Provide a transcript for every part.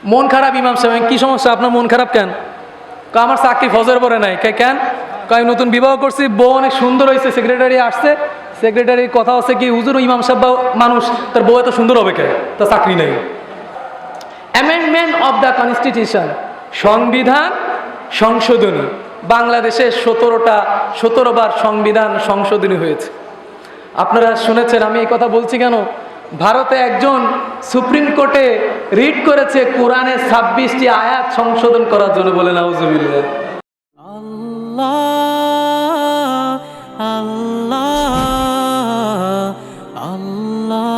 মন খারাপ ইমাম সাহেব, কি সমস্যা আপনার, মন খারাপ কেন? আমার চাকরি ফজর পরে নাই। কেন? আমি নতুন বিবাহ করছি, বউ অনেক সুন্দর হয়েছে, সেক্রেটারি আসছে, সেক্রেটারির কথা হচ্ছে কি, হুজুর ইমাম সাহেব মানুষ, তার বউ এত সুন্দর হবে কে, তার চাকরি নেই। অ্যামেন্ডমেন্ট অব দ্য কনস্টিটিউশন, সংবিধান সংশোধনী। বাংলাদেশে 17বার সংবিধান সংশোধনী হয়েছে। আপনারা শুনেছেন, আমি এই কথা বলছি কেন? ভারতে একজন সুপ্রিম কোর্টে রিট করেছে কোরআনের 26টি আয়াত সংশোধন করার জন্য। বলে নাউজুবিল্লাহ। আল্লাহ আল্লাহ আল্লাহ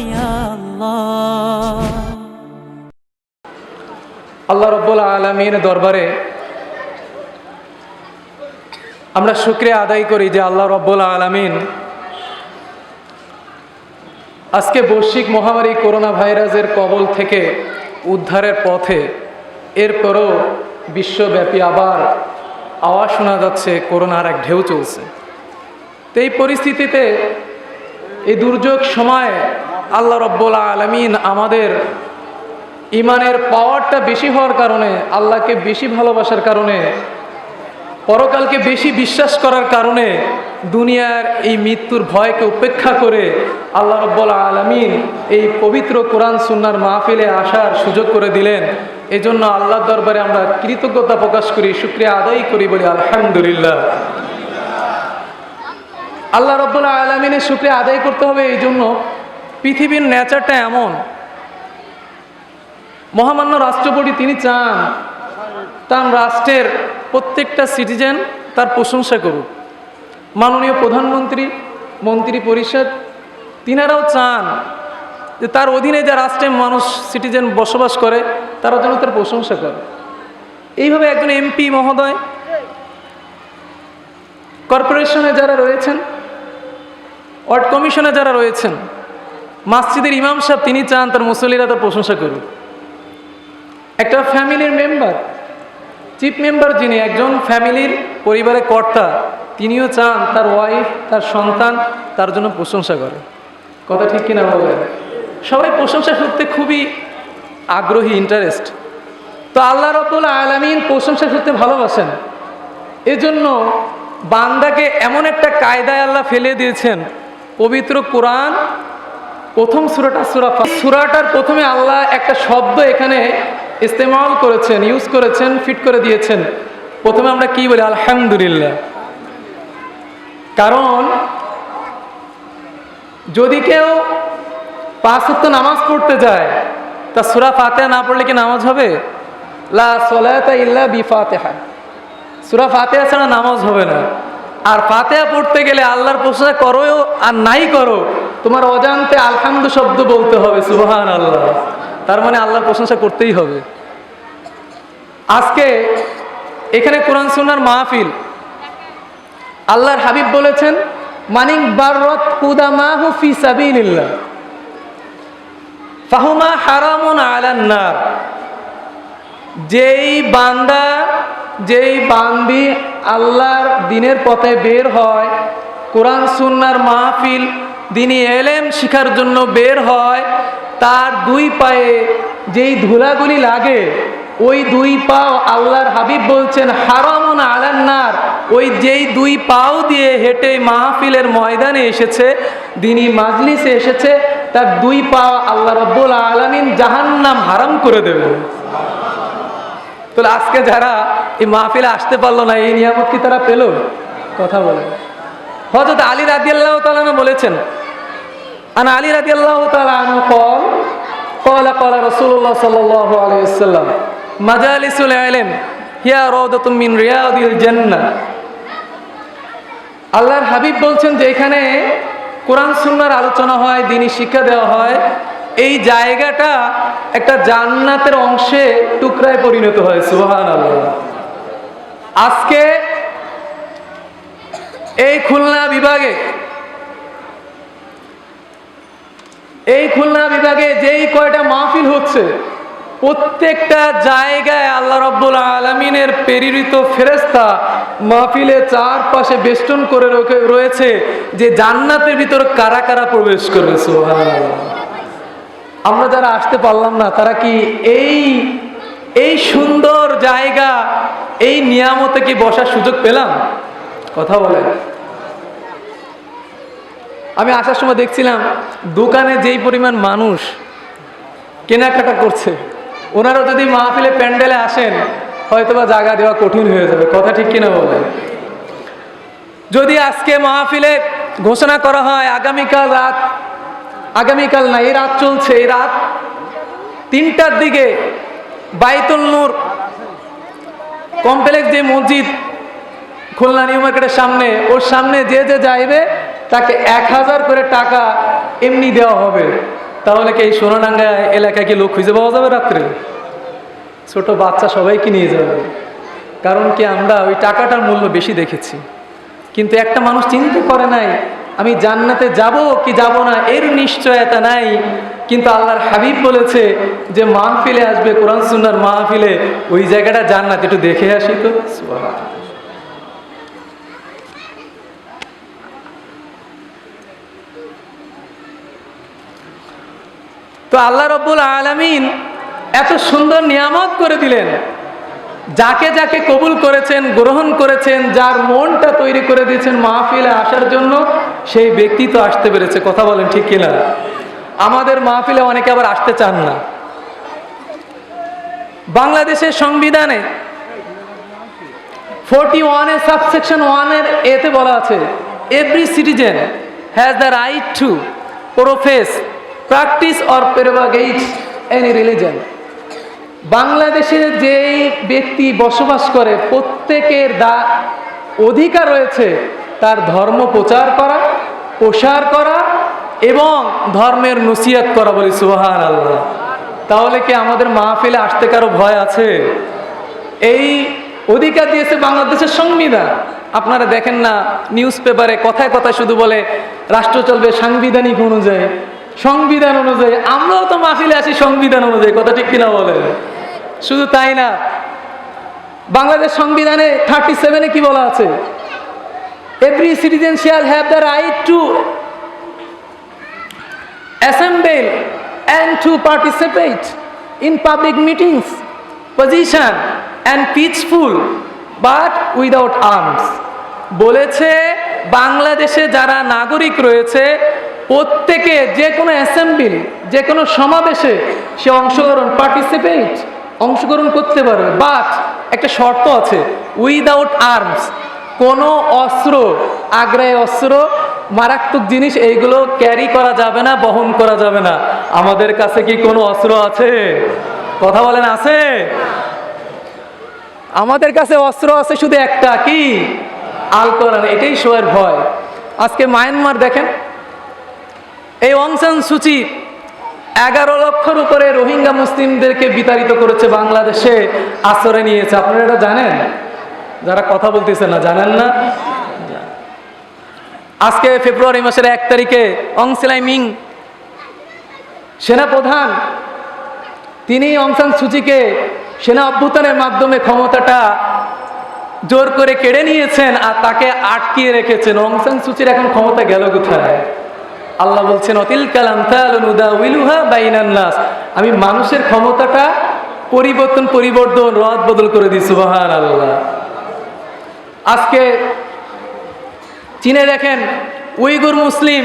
ইয়া আল্লাহ। আল্লাহ রাব্বুল আলামিনের দরবারে আমরা শুকরিয়া আদায় করি যে আল্লাহ রাব্বুল আলামিন আজকে বৈশ্বিক মহামারী করোনা ভাইরাসের কবল থেকে উদ্ধারের পথে। এরপরও বিশ্বব্যাপী আবার আওয়াজ শোনা যাচ্ছে, করোনার এক ঢেউ চলছে। তো এই পরিস্থিতিতে, এই দুর্যোগ সময়ে আল্লাহ রাব্বুল আলামিন আমাদের ইমানের পাওয়ারটা বেশি হওয়ার কারণে, আল্লাহকে বেশি ভালোবাসার কারণে, পরকালকে বেশি বিশ্বাস করার কারণে দুনিয়ার এই মৃত্যুর ভয়কে উপেক্ষা করে আল্লাহ রাব্বুল আলামিন এই পবিত্র কোরআন সুন্নাহর মাহফিলে আসার সুযোগ করে দিলেন। এজন্য আল্লাহর দরবারে আমরা কৃতজ্ঞতা প্রকাশ করি, শুকরিয়া আদায় করি, বলি আলহামদুলিল্লাহ। আল্লাহ রাব্বুল আলামিনের শুকরিয়া আদায় করতে হবে। এই জন্য পৃথিবীর নেচারটা এমন, মহামান্য রাষ্ট্রপতি তিনি চান তার রাষ্ট্রের প্রত্যেকটা সিটিজেন তার প্রশংসা করুক। মাননীয় প্রধানমন্ত্রী, মন্ত্রী পরিষদ, তিনারাও চান যে তার অধীনে যে রাষ্ট্রে মানুষ, সিটিজেন বসবাস করে, তারা যেন তার প্রশংসা করে। এইভাবে একজন এমপি মহোদয়, কর্পোরেশনে যারা রয়েছেন, ওয়ার্ড কমিশনে যারা রয়েছেন, মসজিদের ইমাম সাহেব, তিনি চান তার মুসল্লিরা তার প্রশংসা করুক। একটা ফ্যামিলির মেম্বার, চিফ মেম্বার যিনি, একজন ফ্যামিলির পরিবারের কর্তা, তিনিও চান তার ওয়াইফ, তার সন্তান তার জন্য প্রশংসা করে। কথা ঠিক কিনা বলেন? সবাই প্রশংসা করতে খুবই আগ্রহী, ইন্টারেস্ট। তো আল্লাহ রাব্বুল আলামিন প্রশংসা করতে ভালোবাসেন। এজন্য বান্দাকে এমন একটা কায়দায় আল্লাহ ফেলে দিয়েছেন। পবিত্র কোরআন প্রথম সূরাটার প্রথমে আল্লাহ একটা শব্দ এখানে ইস্তেমাল করেছেন, ইউজ করেছেন, ফিট করে দিয়েছেন। প্রথমে আমরা কি বলি? আলহামদুলিল্লাহ। কারণ যদি কেউ 5 ওয়াক্ত নামাজ পড়তে যায়, তা সূরা ফাতিহা না পড়লে কি নামাজ হবে? লা সলাতা ইল্লা বিফাতিহা। সূরা ফাতিহা ছাড়া নামাজ হবে না। আর ফাতিহা পড়তে গেলে আল্লাহর প্রশংসা করো আর নাই করো, তোমার অজান্তে আলহামদু শব্দ বলতে হবে, সুবহানাল্লাহ। তার মানে আল্লাহর প্রশংসা করতেই হবে। আজকে এখানে কোরআন সুন্নাহর মাহফিল, আল্লাহর হাবিব বলেছেন, মানিক বাররাত কুদামাহু ফি সাবিলিল্লাহ ফাহুমা হারামুন আলান নার। যেই বান্দা, যেই বান্দি আল্লাহর দ্বীনের পথে বের হয়, কোরআন সুন্নাহর মাহফিল, দ্বীনি এলেম শিখার জন্য বের হয়, তার 2 পায়ে যেই ধুলাগুলি লাগে, ওই 2 পাও আল্লাহর হাবিব বলছেন হারামুন আলান নার। ওই যেই 2 পাও দিয়ে হেঁটে মাহফিলের ময়দানে এসেছে, দ্বীনি মাজলিসে এসেছে, তার 2 পা আল্লাহ রাব্বুল আলামিন জাহান্নাম হারাম করে দেবে। তো আজকে যারা এই মাহফিলে আসতে পারলো না, এই নিয়ামত কি তারা পেল? কথা বলে। হযরত আলী রাদিয়াল্লাহু তাআলা বলেছেন, আন আলী রাদিয়াল্লাহু তাআলা আনহু قال قال رسول الله صلى الله عليه وسلم مجالس العلم هي روضة من رياض الجنة। আল্লাহর হাবিব বলছেন যে এখানে কোরআন সুন্নাহর আলোচনা হয়, দ্বীনি শিক্ষা দেওয়া হয়, এই জায়গাটা একটা জান্নাতের অংশে, টুকরায় পরিণত হয়, সুবহানাল্লাহ। আজকে এই খুলনা বিভাগে যেই কয়টা মাহফিল হচ্ছে, প্রত্যেকটা জায়গায় আল্লাহ রাব্বুল আলামিনের প্রেরিত ফেরেশতা মাহফিলে চারপাশে বেষ্টন করে রয়েছে যে জান্নাতের ভিতর কারা কারা প্রবেশ করবে, সুবহানাল্লাহ। আমরা যারা আসতে পারলাম না তারা কি এই এই সুন্দর জায়গা, এই নিয়ামতে কি বসার সুযোগ পেলাম? কথা বলেন। আমি আসার সময় দেখছিলাম দোকানে যেই পরিমাণ মানুষ কেনাকাটা করছে, ওনারা যদি মাহফিলে প্যান্ডেলে আসেন হয়তোবা জায়গা দেওয়া কঠিন হয়ে যাবে। কথা ঠিক কিনা বলেন? যদি আজকে মাহফিলে ঘোষণা করা হয় আগামীকাল না, এই রাত চলছে, এই রাত 3টার দিকে বাইতুল নূর কমপ্লেক্স যে মসজিদ খুলনা নিউ মার্কেটের সামনে, ওর সামনে যে যে যাইবে তাকে 1000 করে টাকা এমনি দেওয়া হবে। তাহলে কি এই সোনাডাঙ্গা এলাকায় কি লোক খুঁজে পাওয়া যাবে রাত্রে? ছোট বাচ্চা সবাইকে নিয়ে যাবে। কারণ কি আমরা ওই টাকাটার মূল্য বেশি দেখেছি, কিন্তু একটা মানুষ চিন্তা করে নাই আমি জান্নাতে যাব কি যাব না, এর নিশ্চয়তা নাই। কিন্তু আল্লাহর হাবিব বলেছে যে মাহফিলে আসবে, কোরআন সুন্নাহর মাহফিলে, ওই জায়গাটা জান্নাত, একটু দেখে আসি তো। সুবহানাল্লাহ। তো আল্লাহ রাব্বুল আলামিন এত সুন্দর নিয়ামত করে দিলেন, যাকে যাকে কবুল করেছেন, গ্রহণ করেছেন, যার মনটা তৈরি করে দিয়েছেন মাহফিলে আসার জন্য, সেই ব্যক্তি তো আসতে পেরেছে। কথা বলেন ঠিক কিনা? আমাদের মাহফিলে অনেকে আবার আসতে চান না। বাংলাদেশের সংবিধানে 41 এর সাবসেকশন 1 এর এতে বলা আছে, every citizen has the right to profess, practise or propagate any religion. বাংলাদেশে যেই ব্যক্তি বসবাস করে প্রত্যেকের অধিকার রয়েছে তার ধর্ম প্রচার করা, প্রসার করা এবং ধর্মের নসিহত করা। বলি সুবহানাল্লাহ। তাহলে কি আমাদের মাহফিলে আসতে কারো ভয় আছে? এই অধিকার দিয়েছে বাংলাদেশের সংবিধান। আপনারা দেখেন না নিউজ পেপারে কথায় কথায় শুধু বলে রাষ্ট্র চলবে সাংবিধানিক অনুযায়ী, সংবিধান অনুযায়ী। আমরাও তো মাহফিলে আসি সংবিধান অনুযায়ী। কথা ঠিক কিনা বলে? শুধু তাই না, বাংলাদেশ সংবিধানে 37-এ কি বলা আছে? Every citizen shall have the right two assemble and to participate in public meetings, position and peaceful but without arms। বলেছে বাংলাদেশে যারা নাগরিক রয়েছে প্রত্যেকে যে কোনো অ্যাসেম্বলি, যে কোনো সমাবেশে সে অংশগ্রহণ করতে পারবে, বাট একটা শর্ত আছে, উইদাউট আর্মস। কোনো অস্ত্র, আগ্রায় অস্ত্র, মারাত্মক জিনিস এইগুলো ক্যারি করা যাবে না, বহন করা যাবে না। আমাদের কাছে কি কোনো অস্ত্র আছে? কথা বলেন, আছে? আমাদের কাছে অস্ত্র আছে শুধু একটা, কি? আল কোরআন। এটাই সবার ভয়। আজকে মায়ানমার দেখেন, এই অং সান সু চি 11 লক্ষর উপরে রোহিঙ্গা মুসলিমদেরকে বিতাড়িত করেছে, বাংলাদেশে আশ্রয় নিয়েছে। আপনারা এটা জানেন? যারা কথা বলতেছে না, জানেন না? আজকে ফেব্রুয়ারি মাসের 1 তারিখে অং সান সেনাপ্রধান, তিনি অং সান সু চিকে সেনা অভ্যুত্থানের মাধ্যমে ক্ষমতাটা জোর করে কেড়ে নিয়েছেন আর তাকে আটকিয়ে রেখেছেন। অং সান সু চির এখন ক্ষমতা গেল কোথায়? আল্লাহ বলছেন অতিলকাল আমসালু নুদাউিলুহা বাইনান নাস, আমি মানুষের ক্ষমতাটা পরিবর্তন রদ বদল করে দিই। সুবহানাল্লাহ। আজকে চীনে দেখেন উইগুর মুসলিম,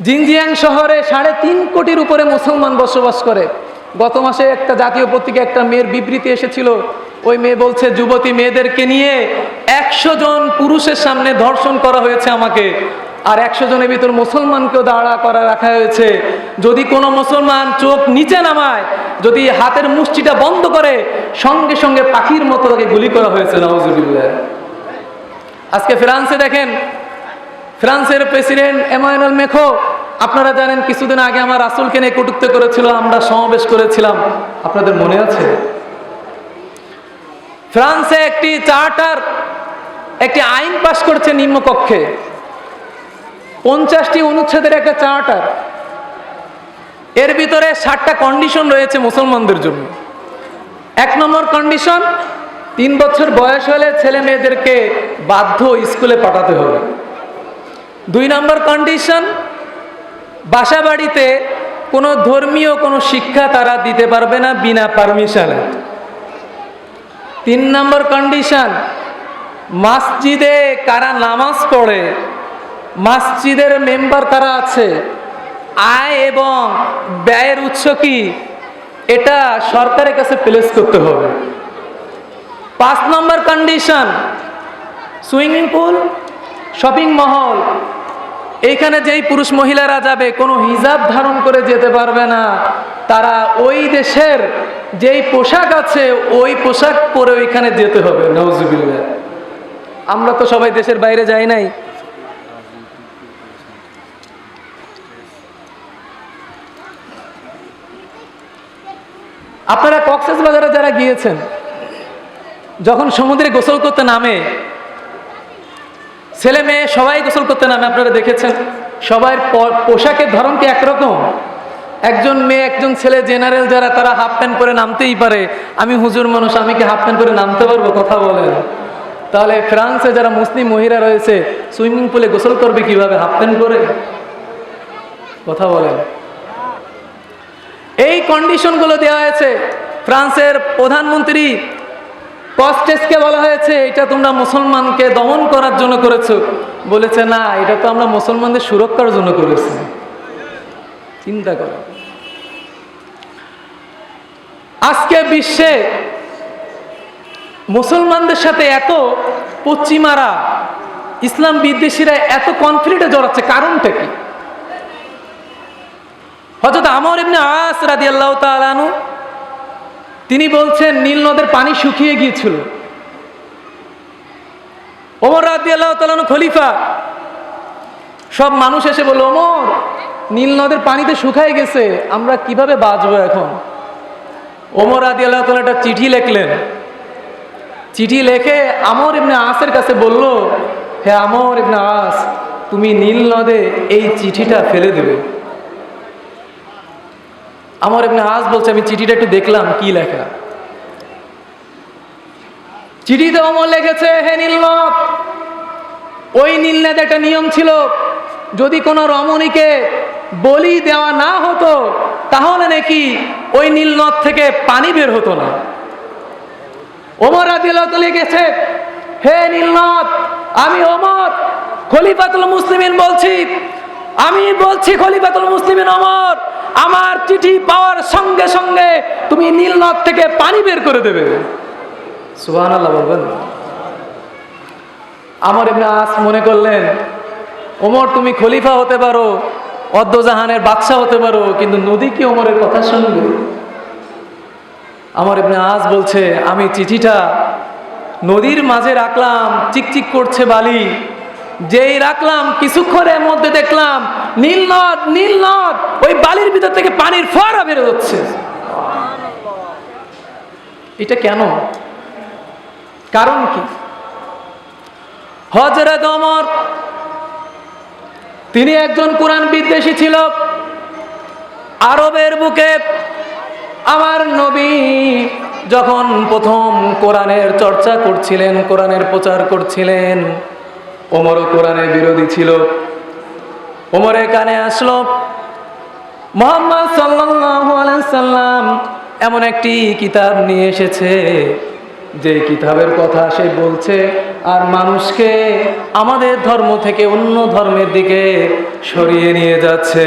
জিনজিয়াং শহরে 3.5 কোটির উপরে মুসলমান বসবাস করে। গত মাসে একটা জাতীয় পত্রিকা একটা মেয়ের বিবৃতি এসেছিল, ওই মেয়ে বলছে যুবতী মেয়েদেরকে নিয়ে 100 জন পুরুষের সামনে ধর্ষণ করা হয়েছে আমাকে, আর 100 জনের ভিতর মুসলমানকেও দাঁড়া করা রাখা হয়েছে। যদি কোনো মুসলমান চোখ নিচে নামায়, যদি হাতের মুষ্টিটা বন্ধ করে, সঙ্গে সঙ্গে পাখির মতো তাকে গুলি করা হয়েছে। নাউজুবিল্লাহ। আজকে ফ্রান্সে দেখেন, ফ্রান্সের প্রেসিডেন্ট এমানুয়েল ম্যাক্রো, আপনারা জানেন কিছুদিন আগে আমার রাসূলকে নিয়ে কটূক্তি করেছিল, আমরা সমাবেশ করেছিলাম, আপনাদের মনে আছে? ফ্রান্সে একটি চার্টার, একটি আইন পাশ করেছে নিম্নকক্ষে, 50টি অনুচ্ছেদের একটা চার্টার। এর ভিতরে 7টা কন্ডিশন রয়েছে মুসলমানদের জন্য। 1 নম্বর কন্ডিশন, 3 বছর বয়স হলে ছেলে মেয়েদেরকে বাধ্য স্কুলে পাঠাতে হবে। 2 নম্বর কন্ডিশন, বাসা বাড়িতে কোনো ধর্মীয় কোনো শিক্ষা তারা দিতে পারবে না বিনা পারমিশনে। 3 নম্বর কন্ডিশন, মসজিদে কারা নামাজ পড়ে, মসজিদের মেম্বার কারা আছে, আয় এবং ব্যয়ের উৎস কি, এটা সরকারের কাছে প্লেস করতে হবে। 5 নম্বর কন্ডিশন, সুইমিং পুল, শপিং মহল, এইখানে যেই পুরুষ মহিলারা যাবে কোনো হিজাব ধারণ করে যেতে পারবে না, তারা ওই দেশের যেই পোশাক আছে ওই পোশাক পরে ওইখানে যেতে হবে। নাউজুবিল্লাহ, আমরা তো সবাই দেশের বাইরে যাই নাই। আপনারা কক্সবাজারে যারা গিয়েছেন, যখন সমুদ্রে গোসল করতে নামে, ছেলে মেয়ে সবাই গোসল করতে নামে, আপনারা দেখেছেন সবার পোশাকের ধরন কি একরকম? একজন মেয়ে একজন ছেলে জেনারেল যারা, তারা হাফ প্যান্ট পরে নামতেই পারে। আমি হুজুর মানুষ, আমি কি হাফ প্যান্ট পরে নামতে পারবো? কথা বলেন। তাহলে ফ্রান্সে যারা মুসলিম মহিলা রয়েছে সুইমিং পুলে গোসল করবে কিভাবে? হাফ প্যান্ট পরে? কথা বলেন। এই কন্ডিশনগুলো দেওয়া হয়েছে। ফ্রান্সের প্রধানমন্ত্রী কস্টেসকে বলা হয়েছে এটা তোমরা মুসলমানকে দমন করার জন্য করেছো। বলেছে না, এটা তো আমরা মুসলমানদের সুরক্ষার জন্য করেছি। চিন্তা করো, আজকে বিশ্বে মুসলমানদের সাথে এত পশ্চিমারা, ইসলাম বিদ্বেষীরা এত কনফ্লিক্টে জড়াচ্ছে, কারণটা কি? হযরত আমর ইবনে আস রাদিয়াল্লাহু তাআলা আনহু তিনি বলছেন নীল নদের পানি শুকিয়ে গিয়েছিল। ওমর রাদিয়াল্লাহু তাআলা আনহু খলিফা, সব মানুষ এসে বলল, ওমর নীল নদের পানিতে শুকিয়ে গেছে, আমরা কিভাবে বাঁচবো এখন? ওমর রাদিয়াল্লাহু তাআলা একটা চিঠি লিখলেন। চিঠি লিখে আমর ইবনে আসের কাছে বলল, হে আমর ইবনে আস, তুমি নীল নদে এই চিঠিটা ফেলে দেবে। আমর ইবনে আস বলছে, আমি চিঠিটা একটু দেখলাম কি লেখা। চিঠিতে ওমর লিখেছে, হে নীলনদ, ওই নীলনদে একটা নিয়ম ছিল, যদি কোনো রমণীকে বলি দেওয়া না হতো তাহলে নাকি ওই নীলনদ থেকে পানি বের হতো না। ওমর রাদিয়াল্লাহু তাআলা লিখেছে, হে নীলনদ, আমি ওমর খলিফাতুল মুসলিমিন বলছি, আমি বলছি খলিফাতুল মুসলিমিন ওমর, আমার চিঠি পাওয়ার সঙ্গে সঙ্গে তুমি নীলনদ থেকে পানি বের করে দেবে। সুবহানাল্লাহ বলবেন। আমর ইবনে আস মনে করলেন, ওমর তুমি খলিফা হতে পারো, অদ্দজাহানের বাদশা হতে পারো, কিন্তু নদী কি ওমরের কথা শুনবে? আমর ইবনে আস বলছে, আমি চিঠিটা নদীর মাঝে রাখলাম, চিকচিক করছে বালি, যেই রাখলাম কিছুক্ষণের মধ্যে দেখলাম নীলনদ, নীলনদ, ওই বালির ভিতর থেকে পানির ফোয়ারা বের হচ্ছে। এটা কেন? কারণ কি? হযরত ওমর তিনি একজন কোরআন বিদ্বেষী ছিল। আরবের বুকে আমার নবী যখন প্রথম কোরআনের চর্চা করছিলেন, কোরআনের প্রচার করছিলেন, ওমরও কোরআনের বিরোধী ছিল। ওমরের কানে আসলো মুহাম্মদ সাল্লাল্লাহু আলাইহি সাল্লাম এমন একটি কিতাব নিয়ে এসেছে, যে কিতাবের কথা সে বলছে আর মানুষকে আমাদের ধর্ম থেকে অন্য ধর্মের দিকে সরিয়ে নিয়ে যাচ্ছে।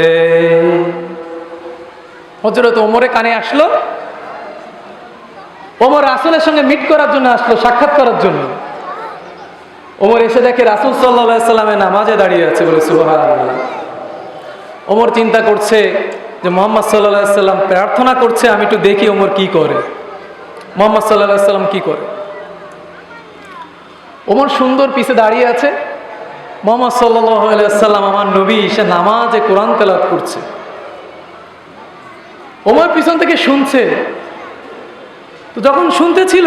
হযরত ওমরের কানে আসলো, ওমর রাসূলের সঙ্গে মিট করার জন্য আসলো, সাক্ষাৎ করার জন্য। ওমর এসে দেখে রাসূল সাল্লাল্লাহু আলাইহি সাল্লামের নামাজে দাঁড়িয়ে আছে, বলে সুবহানাল্লাহ। ওমর চিন্তা করছে যে মুহাম্মদ সাল্লাল্লাহু আলাইহি সাল্লাম প্রার্থনা করছে, আমি একটু দেখি ওমর কি করে, মুহাম্মদ সাল্লাল্লাহু আলাইহি সাল্লাম কি করে। ওমর সুন্দর পিছে দাঁড়িয়ে আছে, মুহাম্মদ সাল্লাল্লাহু আলাইহি সাল্লাম আমার নবী সে নামাজে কোরআন তেলাওয়াত করছে। ওমর পিছন থেকে শুনছে। তো যখন শুনতেছিল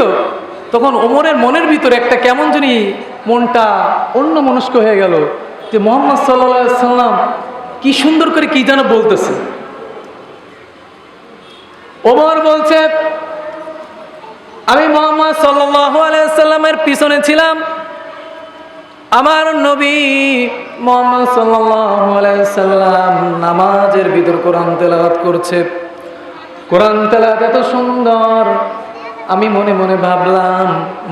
তখন ওমরের মনের ভিতরে একটা কেমন জানি মনটা অন্য মনস্ক হয়ে গেল, যে মুহাম্মদ সাল্লাল্লাহু আলাইহি সাল্লাম কি সুন্দর করে কি যেন বলতেছে। ওমর বলছে, আমি মুহাম্মদ সাল্লাল্লাহু আলাইহি সাল্লামের পিছনে ছিলাম, আমার নবী মুহাম্মদ সাল্লাল্লাহু আলাইহি সাল্লাম নামাজের ভিতর কোরআন তেলাওয়াত করছে। কোরআন তেলাওয়াত এত সুন্দর, আমি মনে মনে ভাবলাম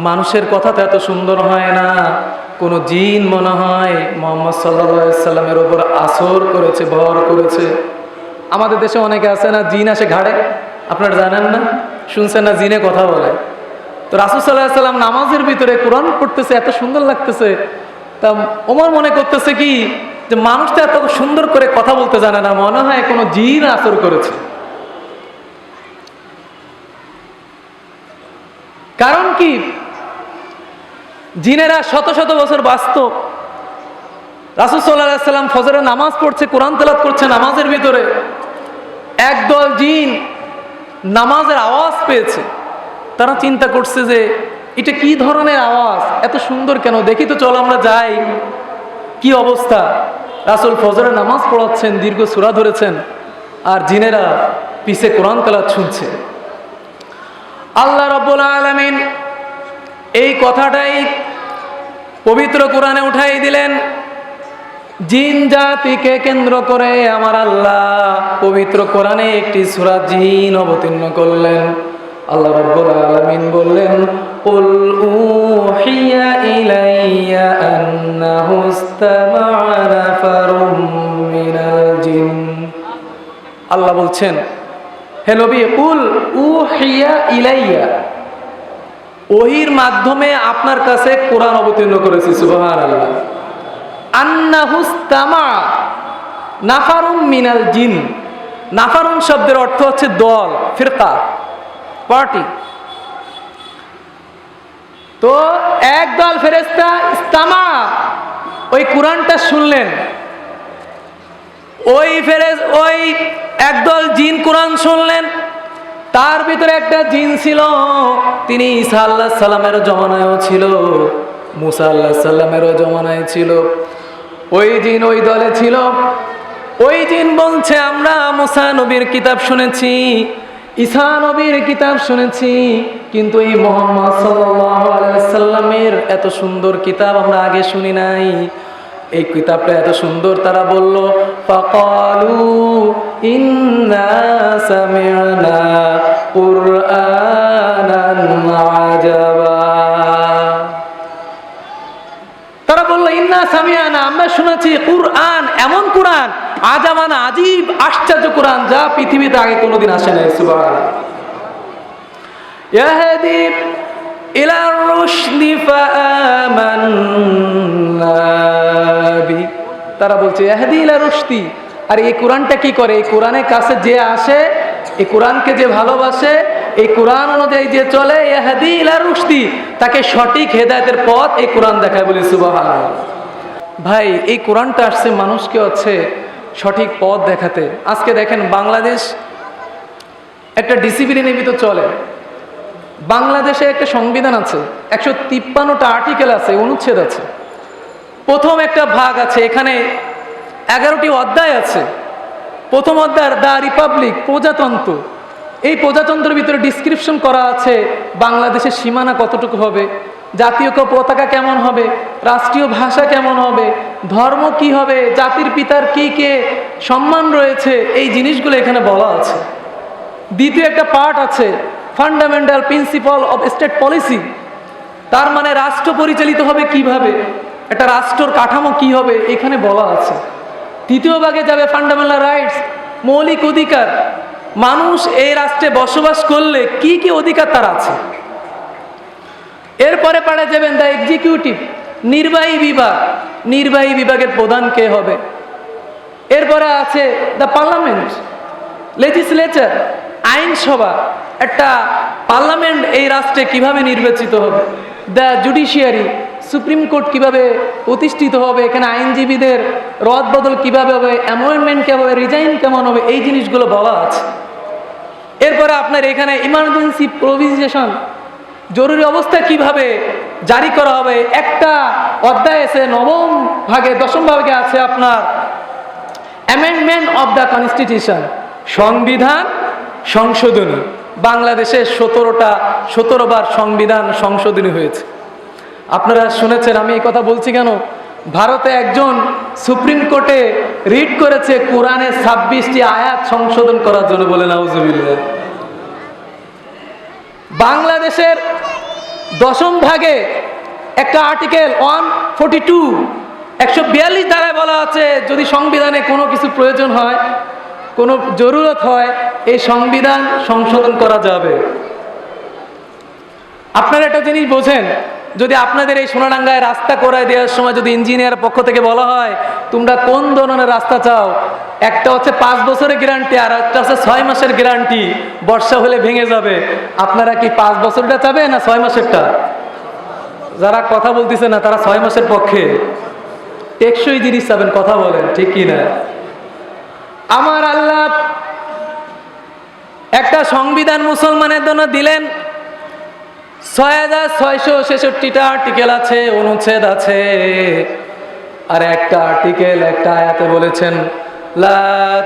মানুষের কথা তো এত সুন্দর হয় না, কোন জিন মনে হয় মুহাম্মদ সাল্লাল্লাহু আলাইহি সাল্লামের উপর আসর করেছে, ভর করেছে। আমাদের দেশে অনেকে আছে না, জিন আসে ঘাড়ে, আপনারা জানেন না, শুনছেন না, জিনে কথা বলে। তো রাসূল সাল্লাল্লাহু আলাইহি সাল্লাম নামাজের ভিতরে কোরআন পড়তেছে, এত সুন্দর লাগতেছে। তা ওমর মনে করতেছে কি যে মানুষটা এত সুন্দর করে কথা বলতে জানে না, মনে হয় কোনো জিন আসর করেছে। কারণ কি, জিনেরা শত শত বছর বাঁচত। রাসূল সাল্লাল্লাহু আলাইহি সাল্লাম ফজরের নামাজ পড়ছে, কোরআন তেলাওয়াত করছে নামাজের ভিতরে, একদল জিন নামাজের আওয়াজ পেয়েছে। তারা চিন্তা করছে যে এটা কি ধরনের আওয়াজ, এত সুন্দর কেন, দেখি তো, চল আমরা যাই। কি অবস্থা, রাসূল ফজরের নামাজ পড়াচ্ছেন, দীর্ঘ সূরা ধরেছেন, আর জিনেরা পিছে কোরআন তেলাওয়াত শুনছে। আল্লাহ রাব্বুল আলামিন এই কথাটাই পবিত্র কোরআনে উঠাই দিলেন। জিন জাতিকে কেন্দ্র করে আমার আল্লাহ পবিত্র কোরআনে একটি সূরা জিন অবতীর্ণ করলেন। আল্লাহ রাব্বুল আলামিন বললেন, কুল উহিয়া ইলাইয়া আন্নাহু ইসতামা'a নাফারুম মিনাল জিন। আল্লাহ বলছেন, হে নবী, কুল উহিয়া ইলাইয়া, ওহির মাধ্যমে আপনার কাছে কোরআন অবতীর্ণ করেছি। সুবহানাল্লাহ। আন্নাহু ইসতামা'a নাফারুম মিনাল জিন, নাফারুন শব্দের অর্থ হচ্ছে দল, ফিরকা, পার্টি। তো একদল ফেরেশতা ইসতামা, ওই কোরআনটা শুনলেন। ওই একদল জিন কোরআন শুনলেন। তার ভিতরে একটা জিন ছিল, তিনি ঈসা আলাইহিস সালামের জমানায়ও ছিল, মুসা আলাইহিস সালামেরও জমানায় ছিল। ওই জিন ওই দলে ছিল। ওই জিন বলছে, আমরা মুসা নবীর কিতাব শুনেছি, ঈসা নবীর কিতাব শুনেছি, কিন্তু এই মুহাম্মদ সাল্লাল্লাহু আলাইহি সাল্লামের এত সুন্দর কিতাব আমরা আগে শুনি নাই। এই কিতাবটা এত সুন্দর। তারা বলল, ফাকালু ইন্না সামি'না কুরআনান আজাবা। তারা বলল, ইন্না সামি'না, আমরা শুনেছি কুরআন, এমন কুরআন, আজাবান, আজীব, আশ্চর্য কুরআন, যা পৃথিবীতে আগে কোনোদিন আসে নাই। সুবহানাল্লাহ। ইয়াহদি ইলা রুশদি ফাআমান্না বি। তারা বলছে ইয়াহদি ইলা রুশদি। আর এই কোরআনটা কি করে? এই কোরআনের কাছে যে আসে, এই কোরআনকে যে ভালোবাসে, এই কোরআন অনুযায়ী যে চলে, ইয়াহদি ইলা রুশদি, তাকে সঠিক হেদায়েতের পথ এই কোরআন দেখায়। বলি সুবহানাল্লাহ। ভাই, এই কোরআনটা আসছে মানুষকে হচ্ছে সঠিক পথ দেখাতে। আজকে দেখেন, বাংলাদেশ একটা ডিসিপ্লিনের ভিতর চলে। বাংলাদেশে একটা সংবিধান আছে, 153টা আর্টিকেল আছে, অনুচ্ছেদ আছে। প্রথম একটা ভাগ আছে, এখানে 11টি অধ্যায় আছে। প্রথম অধ্যায় দ্য রিপাবলিক, প্রজাতন্ত্র। এই প্রজাতন্ত্রের ভিতরে ডিসক্রিপশন করা আছে বাংলাদেশের সীমানা কতটুকু হবে, জাতীয় পতাকা কেমন হবে, রাষ্ট্রীয় ভাষা কেমন হবে, ধর্ম কি হবে, জাতির পিতার কি কে সম্মান রয়েছে, এই জিনিসগুলো এখানে বলা আছে। দ্বিতীয় একটা পার্ট আছে, fundamental principal of state policy, তার মানে রাষ্ট্র পরিচালিত হবে কিভাবে, একটা রাষ্ট্রর কাঠামো কি হবে, এখানে বলা আছে। তৃতীয় ভাগে যাবে ফান্ডামেন্টাল রাইটস, মৌলিক অধিকার, মানুষ এই রাষ্ট্রে বসবাস করলে কি কি অধিকার তার আছে। এরপরে পাড়ে যাবেন দ্য এক্সিকিউটিভ, নির্বাহী বিভাগ, নির্বাহী বিভাগের প্রধান কে হবে। এরপরে আছে দ্য পার্লামেন্ট, লেজিসলেচার, আইনসভা, একটা পার্লামেন্ট এই রাষ্ট্রে কিভাবে নির্বাচিত হবে। দ্য জুডিশিয়ারি, সুপ্রিম কোর্ট কিভাবে প্রতিষ্ঠিত হবে, এখানে আইনজীবীদের রদবদল কিভাবে হবে, অ্যামেন্ডমেন্ট কেমন হবে, রিজাইন কেমন হবে, এই জিনিসগুলো বলা আছে। এরপরে আপনার এখানে ইমার্জেন্সি প্রভিজেশন, জরুরি অবস্থা কিভাবে জারি করা হবে। একটা অধ্যায় আছে, নবম ভাগে, দশম ভাগে আছে আপনার অ্যামেন্ডমেন্ট অফ দ্য কনস্টিটিউশন, সংবিধান সংশোধনী। বাংলাদেশে 17বার সংবিধান সংশোধনী হয়েছে। আপনারা শুনেছেন, আমি এই কথা বলছি কেন, ভারতে একজন সুপ্রিম কোর্টে রিট করেছে কোরআনের 26টি আয়াত সংশোধন করার জন্য, বলে নাউজুবিল্লাহ। বাংলাদেশের 10ম ভাগে একটা আর্টিকেল 142 ধারায় বলা আছে, যদি সংবিধানে কোনো কিছু প্রয়োজন হয়, কোনো জরুরত হয়, এই সংবিধান সংশোধন করা যাবে। আপনারা একটা জিনিস বোঝেন, যদি আপনাদের এই সোনাডাঙ্গায় রাস্তা করে দেওয়ার সময় যদি ইঞ্জিনিয়ার পক্ষ থেকে বলা হয় তোমরা কোন ধরনের রাস্তা চাও, একটা হচ্ছে 5 বছরের গ্যারান্টি আর একটা হচ্ছে 6 মাসের গ্যারান্টি, বর্ষা হলে ভেঙে যাবে, আপনারা কি 5 বছরটা চাবে না 6 মাসেরটা? যারা কথা বলতেছে না তারা 6 মাসের পক্ষে। টেকসই জিনিস চাবেন, কথা বলেন ঠিক কি না? আমার আল্লাহ একটা সংবিধান মুসলমানের জন্য দিলেন, 6666টা আর্টিকেল আছে, অনুচ্ছেদ আছে, আর একটা আর্টিকেল একটা আয়াতে বলেছেন লা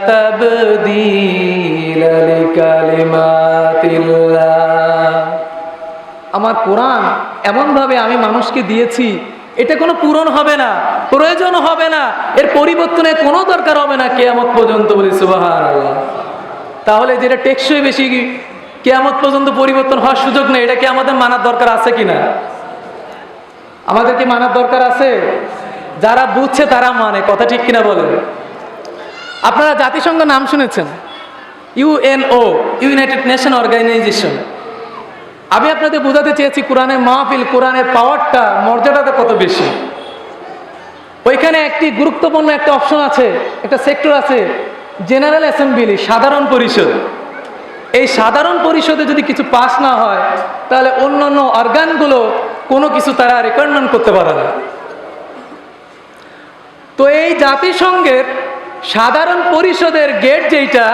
তাবদীলা লিকালিমাতিল্লাহ। আমার কোরআন এমনভাবে আমি মানুষকে দিয়েছি, এটা কোনো পূরণ হবে না, প্রয়োজন হবে না, এর পরিবর্তনের কোনো দরকার হবে না কিয়ামত পর্যন্ত, বলি সুবহানাল্লাহ। তাহলে যেটা টেকসই বেশি কিয়ামত পর্যন্ত পরিবর্তন হওয়ার সুযোগ নেই, এটা কি আমাদের মানার দরকার আছে কিনা? আমাদের কি মানার দরকার আছে? যারা বুঝছে তারা মানে, কথা ঠিক কিনা বলেন? আপনারা জাতিসংঘ নাম শুনেছেন, ইউএনও, ইউনাইটেড নেশন অর্গানাইজেশন। আমি আপনাদের বোঝাতে চেয়েছি কোরআনের মাহফিল, কোরআনের পাওয়ারটা, মর্যাদাটা কত বেশি। ওইখানে একটি গুরুত্বপূর্ণ একটা অপশন আছে, একটা সেক্টর আছে, জেনারেল অ্যাসেম্বলি, সাধারণ পরিষদ। এই সাধারণ পরিষদে যদি কিছু পাস না হয় তাহলে অন্যান্য অর্গানগুলো কোনো কিছু তারা রিকমেন্ড করতে পারে না। তো এই জাতিসংঘের সাধারণ পরিষদের গেট যেইটা,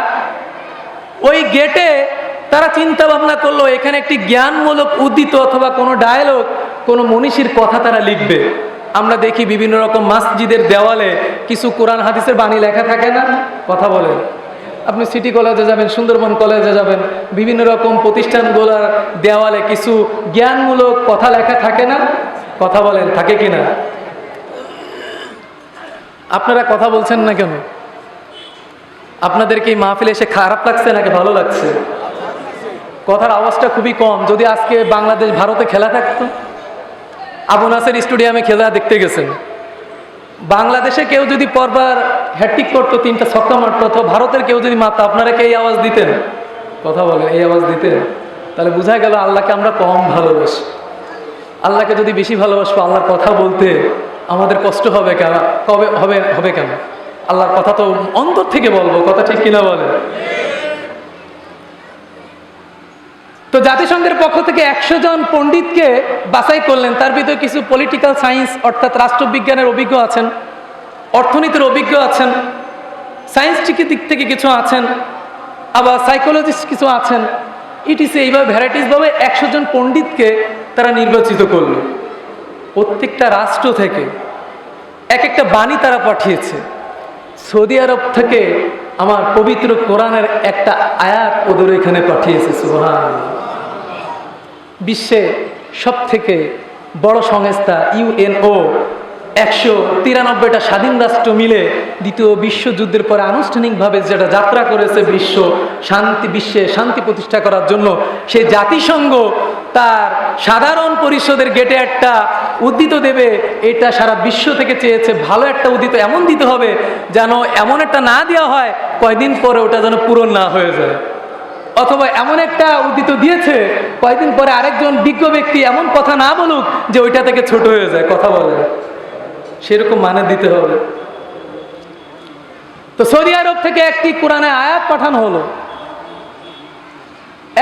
ওই গেটে তারা চিন্তা ভাবনা করলো এখানে একটি জ্ঞানমূলক উদ্ধৃত অথবা কোনো ডায়ালগ, কোনো মনীষীর কথা তারা লিখবে। আমরা দেখি বিভিন্ন রকম মসজিদের দেওয়ালে কিছু কোরআন হাদিসের বাণী লেখা থাকে না, কথা বলেন। আপনি সিটি কলেজে যাবেন, সুন্দরবন কলেজে যাবেন, বিভিন্ন রকম প্রতিষ্ঠানগুলোর দেওয়ালে কিছু জ্ঞানমূলক কথা লেখা থাকে না, কথা বলেন, থাকে কিনা? আপনারা কথা বলছেন না কেন? আপনাদেরকে এই মাহফিলে এসে খারাপ লাগছে নাকি ভালো লাগছে? কথার আওয়াজটা খুবই কম। যদি আজকে বাংলাদেশ ভারতে খেলা থাকতো, আবু নাসের স্টেডিয়ামে খেলা দেখতে গেছেন, বাংলাদেশে কেউ যদি পরবার হ্যাট্রিক করতো, 3টা ছক্কা মারতো, অথবা ভারতের কেউ যদি মারতো, আপনারা কি এই আওয়াজ দিতেন? কথা বলেন, এই আওয়াজ দিতেন? তাহলে বোঝা গেল আল্লাহকে আমরা কম ভালোবাসি। আল্লাহকে যদি বেশি ভালোবাসবো, আল্লাহর কথা বলতে আমাদের কষ্ট হবে কেন? কবে হবে কেন? আল্লাহর কথা তো অন্তর থেকে বলবো, কথা ঠিক কিনা বলে? তো জাতিসংঘের পক্ষ থেকে 100 জন পণ্ডিতকে বাছাই করলেন। তার ভিতরে কিছু পলিটিক্যাল সায়েন্স অর্থাৎ রাষ্ট্রবিজ্ঞানের অভিজ্ঞ আছেন, অর্থনীতির অভিজ্ঞ আছেন, সায়েন্সটিক দিক থেকে কিছু আছেন, আবার সাইকোলজিস্ট কিছু আছেন, ইটিসি। এইভাবে ভ্যারাইটিসভাবে 100 জন পণ্ডিতকে তারা নির্বাচিত করল। প্রত্যেকটা রাষ্ট্র থেকে এক একটা বাণী তারা পাঠিয়েছে। সৌদি আরব থেকে আমার পবিত্র কোরআনের একটা আয়াত ওদের এখানে পাঠিয়েছে, সুবহানাল্লাহ। বিশ্বে সব থেকে বড় সংস্থা ইউএনও, 193টা স্বাধীন রাষ্ট্র মিলে দ্বিতীয় বিশ্বযুদ্ধের পরে আনুষ্ঠানিকভাবে যেটা যাত্রা করেছে বিশ্বে শান্তি প্রতিষ্ঠা করার জন্য, সেই জাতিসংঘ তার সাধারণ পরিষদের গেটে একটা উদ্ধৃত দেবে। এটা সারা বিশ্ব থেকে চেয়েছে, ভালো একটা উদ্ধৃত এমন দিতে হবে যেন এমন একটা না দেওয়া হয় কয়দিন পরে ওটা যেন পূরণ না হয়ে যায়, অথবা এমন একটা উদ্ধৃত দিয়েছে কয়দিন পরে আরেকজন বিজ্ঞ ব্যক্তি এমন কথা না বলুক যে ওইটা থেকে ছোট হয়ে যায়, কথা বলে। সেরকম মানে দিতে হবে। তো সৌদি আরব থেকে একটি কোরআনে আয়াত পাঠানো হলো।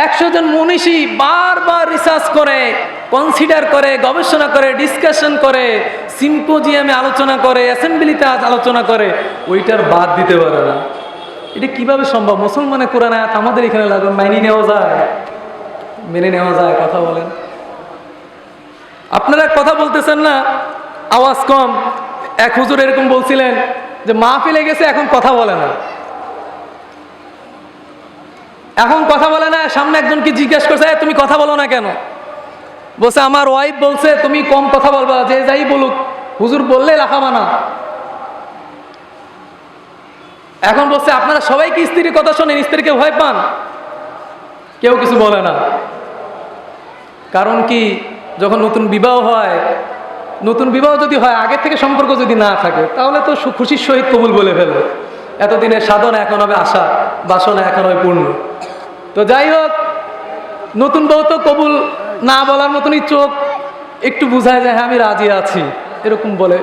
100 জন মনীষী বারবার রিসার্চ করে, কনসিডার করে, গবেষণা করে, ডিসকাশন করে, সিম্পোজিয়ামে আলোচনা করে, অ্যাসেম্বলিতে আলোচনা করে, ওইটার বাদ দিতে পারে না। এটা কিভাবে সম্ভব? মুসলমানের কোরআন আয়াত আমাদের এখানে লাগবে, মেনে নেওয়া যায়? মেনে নেওয়া যায়? কথা বলেন। আপনারা কথা বলতেছেন না, আওয়াজ কম। এক হুজুর এরকম বলছিলেন যে মাহফিলে গেছে, এখন কথা বলে না, এখন কথা বলে না। সামনে একজনকে জিজ্ঞেস করছে, তুমি কথা বলো না কেন? বলছে আমার ওয়াইফ বলছে তুমি কম কথা বলবা, যে যাই বলুক হুজুর বললে লাফাবা না। এখন বলছে আপনারা সবাই কি স্ত্রীর কথা শোনেন, স্ত্রীকে ভয় পান? কেউ কিছু বলে না। কারণ কি, যখন নতুন বিবাহ হয়, নতুন বিবাহ যদি হয়, আগে থেকে সম্পর্ক যদি না থাকে, তাহলে তো খুশির সহিত কবুল বলে ফেলে। এতদিনের সাধনা এখন হবে আশা, বাসনা এখন হবে পূর্ণ। তো যাই হোক, নতুন বউ তো কবুল না বলার মতনই চোখ একটু বুঝায় যায়, হ্যাঁ আমি রাজি আছি, এরকম বলে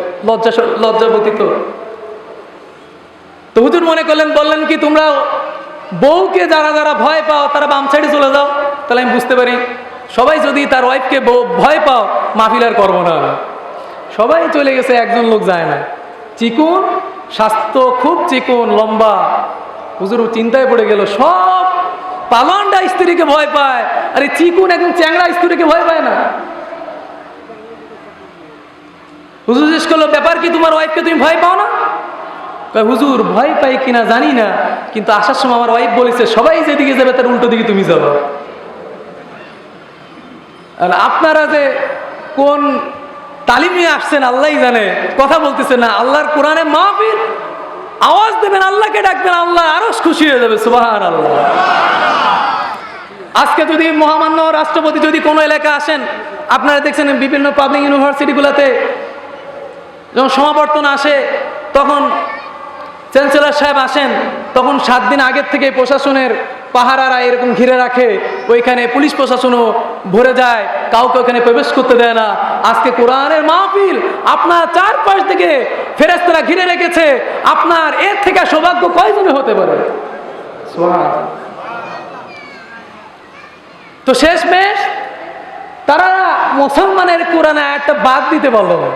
লজ্জাবতী। তো হুজুর মনে করলেন, বললেন কি তোমরা বউকে যারা যারা ভয় পাও তারা বাম সাইডে চলে যাও। তাহলে আমি বুঝতে পারি সবাই যদি তার ওয়াইফকে ভয় পাও, মাহফিল আর করবো না। সবাই চলে গেছে, একজন লোক যায় না। চিকুন, স্বাস্থ্য খুব চিকুন, লম্বা। হুজুর চিন্তায় পড়ে গেল, সব পালনটা স্ত্রীকে ভয় পায়, আর এই চিকুন একদম চ্যাংড়া স্ত্রীকে ভয় পায় না। হুজুর জিজ্ঞেস করলো, ব্যাপার কি, তোমার ওয়াইফকে তুমি ভয় পাও না? হুজুর ভয় পাই কিনা জানি না, কিন্তু আসার সময় আমার ওয়াইফ বলেছে সবাই যেদিকে যাবে তার উল্টো দিকে তুমি যাবে। আর আপনারা যে কোন তালিমে আসছেন আল্লাহই জানে, কথা বলতেছেন না। আল্লাহর কোরআনে মাহফিল, আওয়াজ দেবেন, আল্লাহকে ডাকবেন, আল্লাহ আরো খুশি হয়ে যাবে। সুবহানাল্লাহ। আজকে যদি মহামান্য রাষ্ট্রপতি যদি কোনো এলাকা আসেন, আপনারা দেখছেন বিভিন্ন পাবলিক ইউনিভার্সিটিগুলোতে যখন সমাবর্তন আসে, তখন চ্যান্সেলর সাহেব আসেন, তখন 7 দিন আগের থেকে প্রশাসনের পাহারারা এরকম ঘিরে রাখে, ওইখানে পুলিশ প্রশাসনও ভরে যায়, কাউকে ওখানে প্রবেশ করতে দেয় না। আজকে কোরআনের মাহফিল আপনার চারপাশ থেকে ফেরেশতারা ঘিরে রেখেছে, আপনার এর থেকে সৌভাগ্য কয়জনে হতে পারে? তো শেষমেশ তারা মুসলমানের কোরআনে একটা বাদ দিতে পারলো না।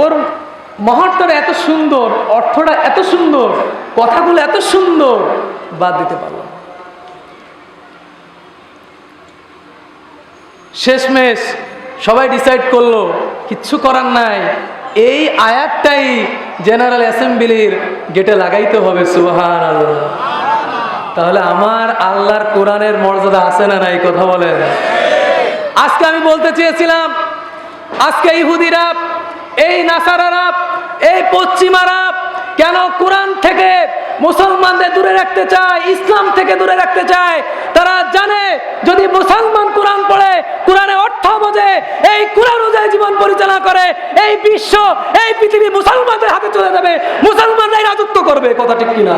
ওর মহত্বটা এত সুন্দর, অর্থটা এত সুন্দর, কথাগুলো এত সুন্দর, বাদ দিতে পারলো না। শেষমেশ সবাই ডিসাইড করলো কিচ্ছু করার নাই, এই আয়াতটাই জেনারেল অ্যাসেম্বলির গেটে লাগাইতে হবে। সুবহানাল্লাহ। তাহলে আমার আল্লাহর কোরআনের মর্যাদা আছে না নাই? কথা বলেন। আজকে আমি বলতে চেয়েছিলাম, আজকে ইহুদিরা, এই নাসারারা, এই পশ্চিমারা কেন কোরআন থেকে মুসলমানদের দূরে রাখতে চায়, ইসলাম থেকে দূরে রাখতে চায়? তারা জানে যদি মুসলমান কোরআন পড়ে, কোরআনে অর্থ বোঝে, এই কোরআন অনুযায়ী জীবন পরিচালনা করে, এই বিশ্ব, এই পৃথিবী মুসলমানদের হাতে চলে যাবে, মুসলমানরাই রাজত্ব করবে। কথা ঠিক কিনা?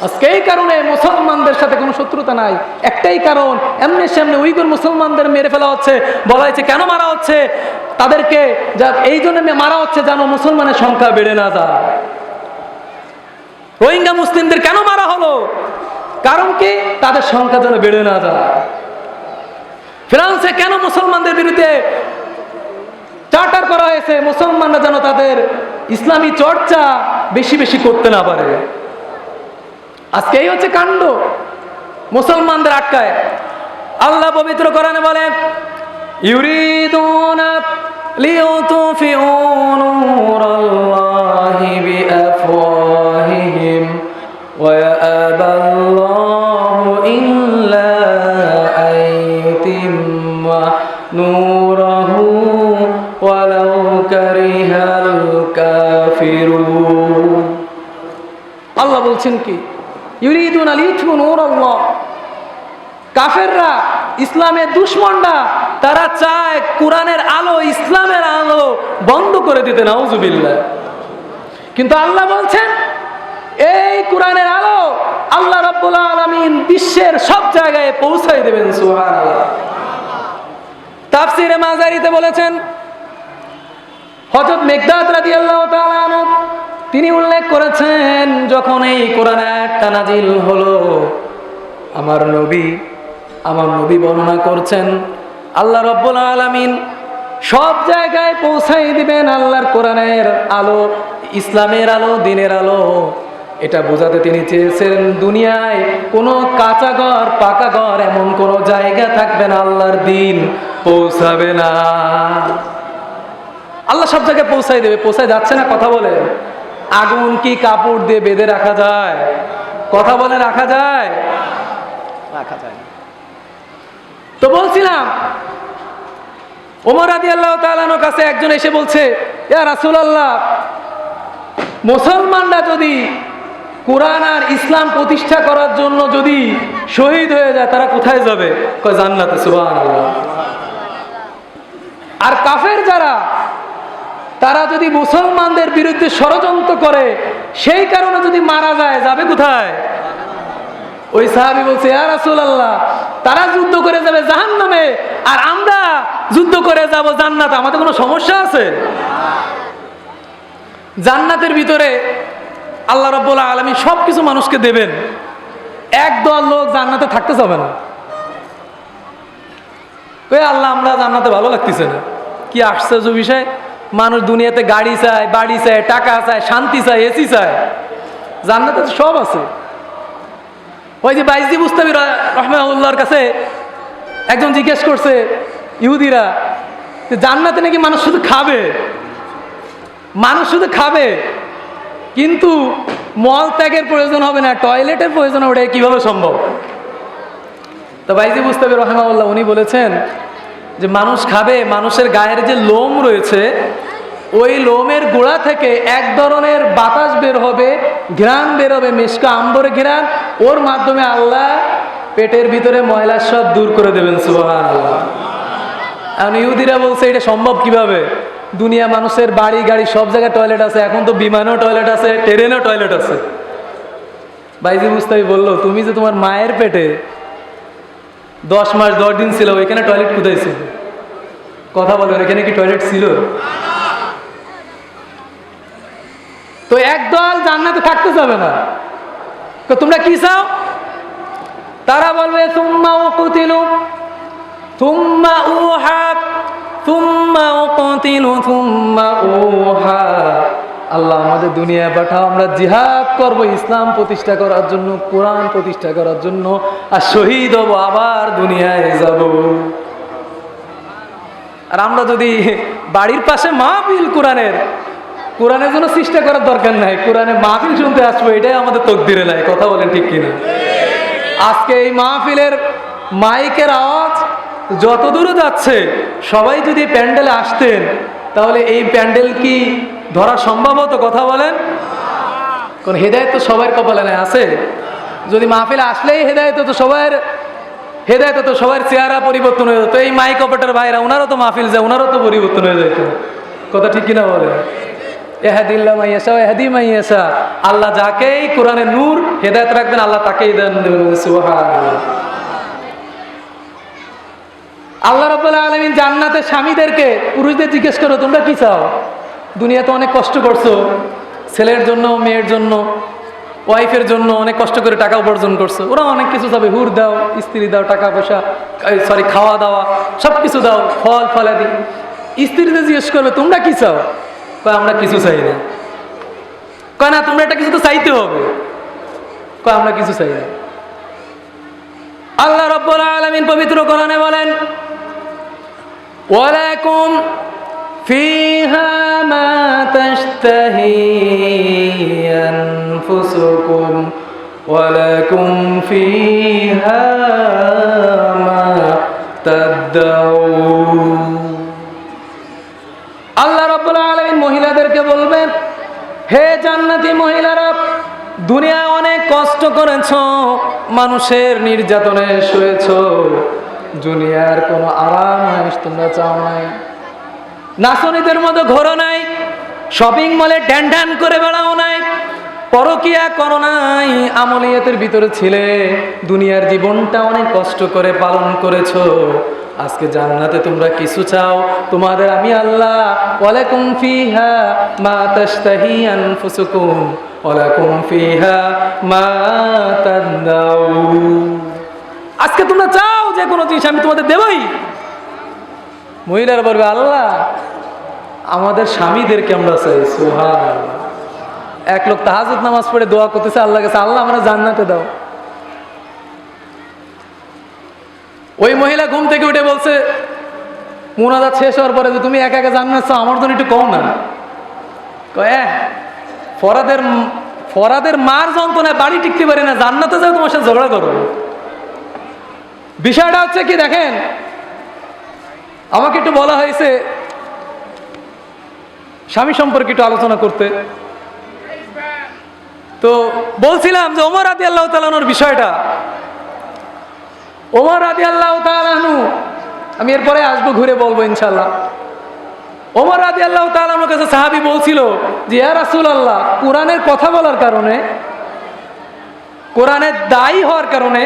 আজকে এই কারণে মুসলমানদের সাথে কোনো শত্রুতা নাই, একটাই কারণ, এমনি সামনে উইগুর মুসলমানদের মেরে ফেলা হচ্ছে। বলা হয়েছে কেন মারা হচ্ছে তাদেরকে, এই জন্য মারা হচ্ছে যেন মুসলমানের সংখ্যা বেড়ে না যায়। রোহিঙ্গা মুসলিমদের কেন মারা হলো? কারণ কি, তাদের সংখ্যা যেন বেড়ে না যায়। ফ্রান্সে কেন মুসলমানদের বিরুদ্ধে চার্টার করা হয়েছে? মুসলমানরা যেন তাদের ইসলামী চর্চা বেশি বেশি করতে না পারে। আজকে এই হচ্ছে কাণ্ড, মুসলমানদের আটকায়। আল্লাহ পবিত্র কোরআনে বলেন, ইউরিদুনা লিইউতফিউ নূরাল্লাহি বিআফওয়াহিহিম ওয়া ইয়াবাল্লাহু ইল্লা আইয়ুতিম্মা নূরাহু ওয়ালাউ কারিহাল কাফিরুন। আল্লাহ বলছেন কি, ইউরিদুনা লিইউতফিউ নূরাল্লাহ, কাফেররা, ইসলামের দুশমনরা, তারা চায় কোরআনের আলো, ইসলামের আলো বন্ধ করে দিতে। নাউজুবিল্লাহ। কিন্তু আল্লাহ বলছেন এই কোরআনের আলো আল্লাহ রাব্বুল আলামিন বিশ্বের সব জায়গায় পৌঁছায় দেবেন। সুবহানাল্লাহ। তাফসীরে মাজারিতে বলেছেন, হযরত মিকদাদ রাদিয়াল্লাহু তাআলা আনহু তিনি উল্লেখ করেছেন, যখন এই কোরআন আয়াতটা নাজিল হলো, আমার নবী বর্ণনা করছেন, আল্লাহ রাব্বুল আলামিন সব জায়গায় পৌঁছাই দিবেন আল্লাহর কোরআনের আলো, ইসলামের আলো, দ্বীনের আলো। এটা বোঝাতে তিনি চেয়েছেন দুনিয়ায় কোনো কাঁচা ঘর, পাকা ঘর, এমন কোনো জায়গা থাকবে না আল্লাহর দ্বীন পৌঁছাবে না। আল্লাহ সব জায়গায় পৌঁছাই দেবে। পৌঁছায় যাচ্ছে না? কথা বলে। আগুন কি কাপড় দিয়ে বেঁধে রাখা যায়? কথা বলে, রাখা যায়? রাখা যায় না। তো বলছিলাম ওমর রাদিয়াল্লাহু তাআলা আনহুর কাছে একজন এসে বলছে, ইয়া রাসূলুল্লাহ, মুসলমানরা যদি কোরআন আর ইসলাম প্রতিষ্ঠা করার জন্য যদি শহীদ হয়ে যায় তারা কোথায় যাবে? কয় জান্নাতে। সুবহানাল্লাহ। আর কাফের যারা, তারা যদি মুসলমানদের বিরুদ্ধে ষড়যন্ত্র করে সেই কারণে যদি মারা যায়, যাবে কোথায়? ওই সাহাবী বলছে, ইয়া রাসূলুল্লাহ, তারা যুদ্ধ করে যাবে জাহান্নামে আর আমরা যুদ্ধ করে যাব জান্নাতে, আমাদের কোনো সমস্যা আছে? জান্নাতের ভিতরে আল্লাহ রাব্বুল আলামিন সবকিছু মানুষকে দেবেন, একদল লোক জান্নাতে থাকতে যাবে না। ওই আল্লাহ, আমরা জান্নাতে ভালো লাগতেছে না। কি আশ্চর্য বিষয়, মানুষ দুনিয়াতে গাড়ি চায়, বাড়ি চায়, টাকা চায়, শান্তি চায়, এসি চায়, জান্নাতে তো সব আছে। ওই যে বাইজি বুস্তামি রাহমাহুল্লাহর কাছে একজন জিজ্ঞেস করছে ইহুদিরা, যে জান্নাতে নাকি মানুষ শুধু খাবে, মানুষ শুধু খাবে কিন্তু মল ত্যাগের প্রয়োজন হবে না, টয়লেটের প্রয়োজন হবে, এটা কিভাবে সম্ভব? তো বাইজি বুস্তামি রাহমাহুল্লাহ উনি বলেছেন যে মানুষ খাবে, মানুষের গায়ের যে লোম রয়েছে ওই লোমের গোড়া থেকে এক ধরনের বাতাস বের হবে, ঘ্রাণ বের হবে, মিশকা আম্বরের ঘ্রাণ, ওর মাধ্যমে আল্লাহ পেটের ভিতরে ময়লা সব দূর করে দেবেন। সুবহানাল্লাহ। এখন ইহুদিরা বলছে এটা সম্ভব কিভাবে? দুনিয়া মানুষের বাড়ি গাড়ি সব জায়গায় টয়লেট আছে, এখন তো বিমানেও টয়লেট আছে, ট্রেনেও টয়লেট আছে। বাইজি মুস্তাফি বললো, তুমি যে তোমার মায়ের পেটে 10 মাস 10 দিন ছিল, ওইখানে টয়লেট কোথায় ছিল? কথা বলো, এখানে কি টয়লেট ছিল? তো একদল জান্নাতে থাকতে যাবে না। তো তোমরা কি চাও? তারা বলবে সুম্মা উকতিলু সুম্মা উহা সুম্মা উকতিলু সুম্মা উহা। আল্লাহ আমাদের দুনিয়ায় পাঠাও, আমরা জিহাদ করব ইসলাম প্রতিষ্ঠা করার জন্য, কোরআন প্রতিষ্ঠা করার জন্য, আর শহীদ হব, আবার দুনিয়ায় যাব। আর আমরা যদি বাড়ির পাশে মাহফিল কোরআনের জন্য চেষ্টা করার দরকার নাই, কোরআনে মাহফিল শুনতে আসবো, এটাই আমাদের তকদিরে নাই। কথা বলেন ঠিক কিনা? আজকে এই মাহফিলের মাইকের আওয়াজ যত দূরে যাচ্ছে, সবাই যদি প্যান্ডেলে আসতেন তাহলে এই প্যান্ডেল কি ধরা সম্ভব হতো? কথা বলেন। কারণ হেদায়েত তো সবার কপালে নাই, আছে। যদি মাহফিলে আসলেই হেদায়েত হতো সবার চেহারা পরিবর্তন হয়ে যেত। এই মাইক অপারেটর ভাইরা, ওনারও তো মাহফিল যায়, ওনারও তো পরিবর্তন হয়ে যেত। কথা ঠিক কিনা বলে? ইহদিল্লাহু মান ইয়াশা ওয়া ইয়াহদি মান ইয়াশা। আল্লাহ যাকেই কোরআনে নূর হেদায়েত রাখবেন, আল্লাহ তাকেই দেন। সুবহানাল্লাহ। আল্লাহ রাব্বুল আলামিন জান্নাতে স্বামীদেরকে, পুরুষদের জিজ্ঞেস করো তোমরা কি চাও? দুনিয়াতে অনেক কষ্ট করছো, ছেলের জন্য, মেয়ের জন্য, ওয়াইফের জন্য অনেক কষ্ট করে টাকা উপার্জন করছো, ওরা অনেক কিছু চাবে, হুর দাও, স্ত্রী দাও, টাকা পয়সা, খাওয়া দাওয়া সব কিছু দাও, ফল ফলাদি। স্ত্রীদের জিজ্ঞেস করবে তোমরা কি চাও? কয় আমরা কিছু চাই না। কয় না, তোমরা একটা কিছু তো চাইতে হবে। কয় আমরা কিছু চাই না। আল্লাহ রাব্বুল আলামিন পবিত্র কোরআনে বলেন, ওয়ালাকুম ফিহা মা তাশতাহি আনফুসুকুম ওয়ালাকুম ফিহা মা তাদউন। আল্লাহ রাব্বুল আলামিন মহিলাদেরকে বলবেন, হে জান্নাতি মহিলারা, দুনিয়ায় অনেক কষ্ট করেছো, মানুষের নির্যাতনে শুয়েছো, দুনিয়ার কোনো আরাম তোমরা চাও নাই, নাচনীদের মতো ঘোরো নাই, শপিং মলে ড্যান ড্যান করে বেড়াও নাই, পরকিয়া করো নাই, আমলিয়াতের ভিতরে ছিলে, দুনিয়ার জীবনটা অনেক কষ্ট করে পালন করেছো। আজকে জান্নাতে তোমরা কিছু চাও, তোমাদের আমি আল্লাহ ওয়ালাকুম ফিহা মা তাশতাহি আনফুসুকুম ওয়ালাকুম ফিহা মা তাদউন। আজকে তোমরা চাও যে কোনো জিনিস আমি তোমাদের দেবই। মহিলারা বলবে, আল্লাহ আমাদের স্বামীদেরকে আমরা চাই। সুবহানাল্লাহ। এক লোক তাহাজ্জুদ নামাজ পড়ে দোয়া করতেছে আল্লাহর কাছে, আল্লাহ আমরা জান্নাতে দাও। ওই মহিলা ঘুম থেকে উঠে বলছে, মুনাজাত শেষ হওয়ার পরে, যে তুমি একা একা জান্নাত চাও, আমার জন্য একটু কও না। কয় ফরাদের মার যন্ত্রণায় বাড়ি টিকতে পারে না, জান্নাতে যাও তোমার সাথে ঝগড়া করবো। বিষয়টা হচ্ছে কি দেখেন, আমাকে একটু বলা হয়েছে স্বামী সম্পর্কে একটু আলোচনা করতে। তো বলছিলাম যে ওমর রাদিয়াল্লাহু তাআলা আনহুর বিষয়টা। ওমর রাদিয়াল্লাহু তাআলা আনহু, আমি এরপরে আসবো, ঘুরে বলবো ইনশাআল্লাহ। ওমর রাদিয়াল্লাহু তাআলা আনহুর কাছে সাহাবী বলছিল যে ইয়া রাসূলুল্লাহ, কোরআনের কথা বলার কারণে, কোরআনের দায়ী হওয়ার কারণে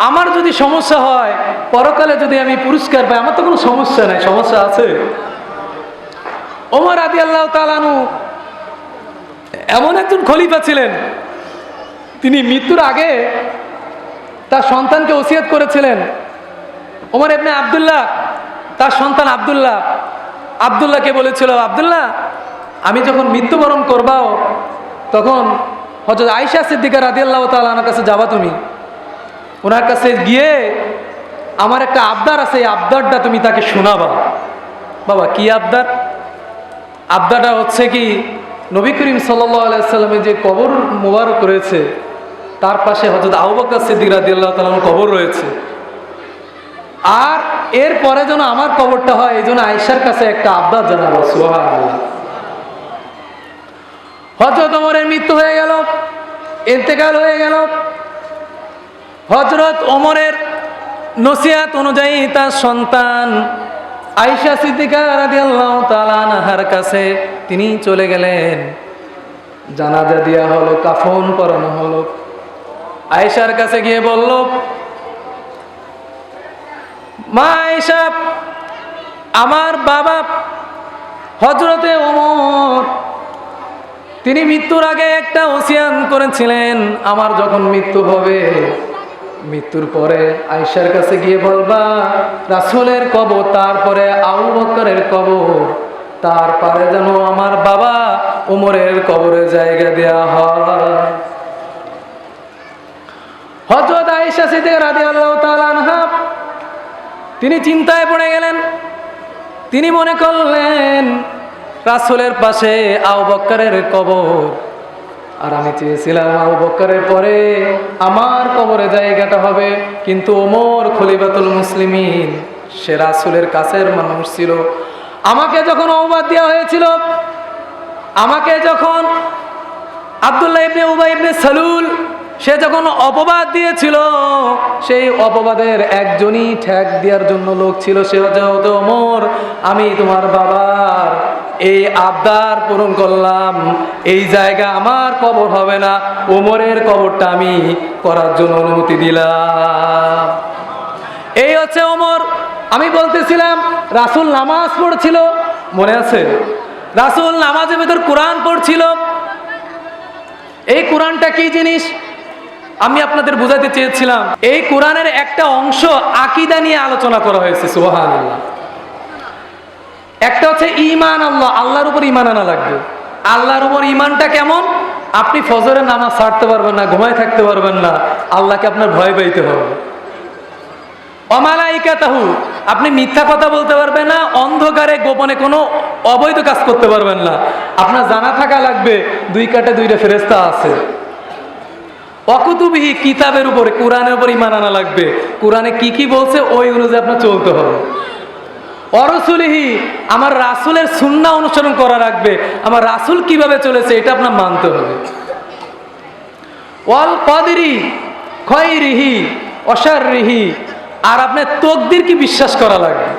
আমার যদি সমস্যা হয়, পরকালে যদি আমি পুরস্কার পাই, আমার তো কোনো সমস্যা নাই, সমস্যা আছে? ওমর রাদিয়াল্লাহু তাআলা আনহু এমন একজন খলিফা ছিলেন, তিনি মৃত্যুর আগে তার সন্তানকে ওসিয়ত করেছিলেন। ওমর ইবনে আব্দুল্লাহ, তার সন্তান আব্দুল্লাহকে বলেছিল, আব্দুল্লাহ, আমি যখন মৃত্যুবরণ করবাও তখন হযরত আয়েশা সিদ্দিকা রাদিয়াল্লাহু তাআলা আনহার কাছে যাবা, তুমি ওনার কাছে গিয়ে আমার একটা আবদার আছে, এই আবদারটা তুমি তাকে শোনাবা। বাবা, কি আবদার? আবদারটা হচ্ছে কি, নবী করিম সাল্লাল্লাহু আলাইহি সাল্লামের যে কবর মোবারক রয়েছে, তার পাশে হযরত আবু বকর সিদ্দিক রাদিয়াল্লাহু তাআলার কবর রয়েছে, আর এর পরে যেন আমার কবরটা হয়, এই জন্য আয়েশার কাছে একটা আবদার জানাবো। সুবহানাল্লাহ। হযরত ওমরের মৃত্যু হয়ে গেল, ইন্তেকাল হয়ে গেল। হযরত ওমরের নসিহত অনুযায়ী তার সন্তান আয়েশা সিদ্দিকা রাদিয়াল্লাহু তাআলা আনহার কাছে তিনি চলে গেলেন। জানাজা দেয়া হলো, কাফন পরানো হলো। আয়েশার কাছে গিয়ে বলল, মা আয়েশা, আমার বাবা হযরতে ওমর, তিনি মৃত্যুর আগে একটা ওসিয়ত করেছিলেন, আমার যখন মৃত্যু হবে, মৃত্যুর পরে আয়েশার কাছে গিয়ে বলবা রাসূলের কবর, তারপরে আবু বকরের কবর, তারপরে যেন আমার বাবা ওমরের কবরে জায়গা দেয়া হয়। হযরত আয়েশা সিদ্দিকা রাদিয়াল্লাহু তাআলা আনহা তিনি চিন্তায় পড়ে গেলেন। তিনি মনে করলেন রাসূলের পাশে আবু বকরের কবর, আর আমি চেয়েছিলাম আবু বকরের পরে আমার কবরে জায়গাটা হবে, কিন্তু ওমর খলিফাতুল মুসলিমিন, সে রাসূলের কাছের মানুষ ছিল। আমাকে যখন অপবাদ দেওয়া হয়েছিল, আমাকে যখন আব্দুল্লাহ ইবনে উবাই ইবনে সালুল সে যখন অপবাদ দিয়েছিল, সেই অপবাদের একজনই ঠেক দেওয়ার জন্য লোক ছিল, সে হচ্ছে ওমর। আমি তোমার বাবার এই আবদার পূরণ করলাম, এই জায়গা আমার কবর হবে না, ওমরের কবরটা আমি করার জন্য অনুমতি দিলাম। এই হচ্ছে ওমর। আমি বলতেছিলাম রাসূল নামাজ পড়ছিল, মনে আছে? রাসূল নামাজের ভেতর কোরআন পড়ছিল। এই কোরআনটা কি জিনিস আমি আপনাদের বোঝাতে চেয়েছিলাম, এই কোরআনের একটা অংশ আকীদা নিয়ে আলোচনা করা হয়েছে। সুবহানাল্লাহ। একটা হচ্ছে ঈমান, আল্লাহর উপর ঈমান আনা লাগবে। আল্লাহর উপর ঈমানটা কেমন? আপনি ফজরের নামাজ ছাড়তে পারবেন না, ঘুমায় থাকতে পারবেন না, আল্লাহকে আপনার ভয় পাইতে হবে। অমালাইকাতাহু, আপনি মিথ্যা কথা বলতে পারবেন না, অন্ধকারে গোপনে কোনো অবৈধ কাজ করতে পারবেন না। আপনার জানা থাকা লাগবে দুই কাটে দুইটা ফেরেশতা আছে। অকুতুবিহি, কিতাবের উপরে, কোরআনের উপর ঈমান আনা লাগবে। কোরআনে কি কি বলছে ওই অনুযায়ী আপনার চলতে হবে। অরসুলিহি, আমার রাসূলের সুন্নাহ অনুসরণ করা লাগবে, আমার রাসূল কিভাবে চলেছে এটা আপনার মানতে হবে। ওয়াল কদরি খায়রিহি ওয়া শাররিহি, আর আপনার তাকদীর কি বিশ্বাস করা লাগবে।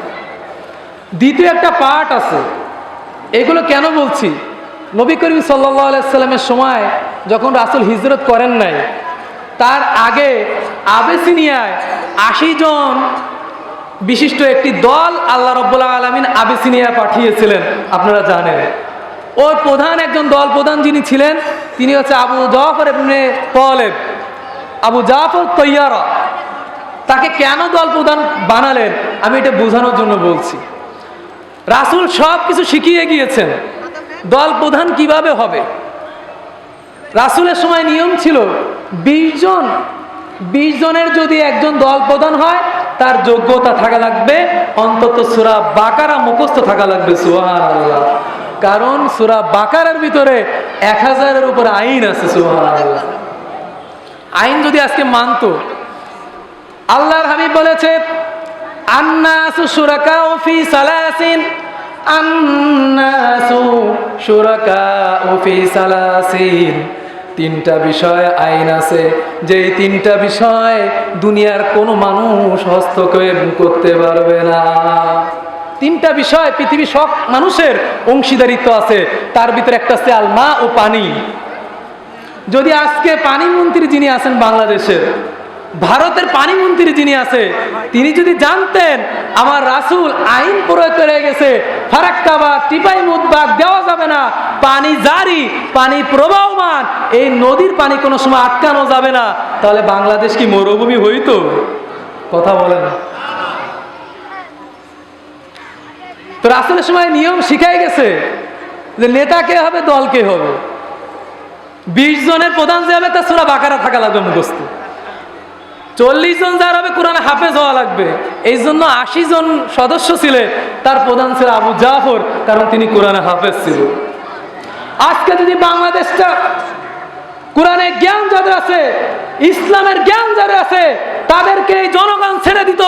দ্বিতীয় একটা পার্ট আছে। এগুলো কেন বলছি? নবী করিম সাল্লাল্লাহু আলাইহি সাল্লামের সময় যখন রাসূল হিজরত করেন নাই, তার আগে আবিসিনিয়ায় 80 জন বিশিষ্ট একটি দল আল্লাহ রাব্বুল আলামিন আবিসিনিয়ায় পাঠিয়েছিলেন, আপনারা জানেন। ওর প্রধান একজন দল প্রধান যিনি ছিলেন, তিনি হচ্ছে আবু জাফর ইবনে তালেব, আবু জাফর তৈয়ারা। তাকে কেন দল প্রধান বানালেন আমি এটা বোঝানোর জন্য বলছি। রাসূল সব কিছু শিখিয়ে গিয়েছেন, দল প্রধান কিভাবে হবে। রাসূলের সময় নিয়ম ছিল 20 জন, 20 জনের যদি একজন দল প্রধান হয়, তার যোগ্যতা থাকা লাগবে অন্তত সূরা বাকারা মুখস্থ থাকা লাগবে। সুবহানাল্লাহ। কারণ সূরা বাকারার ভিতরে 1000-এর উপর আইন আছে। সুবহানাল্লাহ। আইন যদি আজকে মানতো, আল্লাহর হাবিব বলেছে আন্নাসু শুরাকাউ ফি সালাসিন, আন্নাসু শুরাকাউ ফি সালাসিন। তিনটা বিষয় আইন আছে, যেই তিনটা বিষয় দুনিয়ার কোনো মানুষ হস্তক্ষেপ করতে পারবে না। তিনটা বিষয় পৃথিবীর সব মানুষের অংশীদারিত্ব আছে, তার ভিতরে একটা আছে আল মা ও পানি। যদি আজকে পানি মন্ত্রী যিনি আছেন বাংলাদেশের, ভারতের পানি মন্ত্রী যিনি আছে, তিনি যদি জানতেন আমার রাসূল আইন প্রয়োগ করে গেছে ফারাক্কা বা টিপাই মুদবাগ দেওয়া যাবে না, পানি জারি, পানি প্রবাহমান, এই নদীর পানি কোনো সময় আটকানো যাবে না, তাহলে বাংলাদেশ কি মরুভূমি হইতো? কথা বলে না। তো রাসূলের সময় নিয়ম শিখাই গেছে যে নেতা কে হবে, দল কে হবে। 20 জনের প্রধান যে হবে তার সূরা বাকারা থাকা লাগবে মুখস্থ। 40 জন যার হবে কোরআনে হাফেজ হওয়া লাগবে। এই জন্য 80 জন সদস্য ছিলেন, তার প্রধান ছিল আবু জাফর, কারণ তিনি কোরআনে হাফেজ ছিল। আজকে যদি বাংলাদেশটা কোরআনের জ্ঞান যাদের আছে, ইসলামের জ্ঞান যাদের আছে, তাদেরকে এই জনগণ ছেড়ে দিত,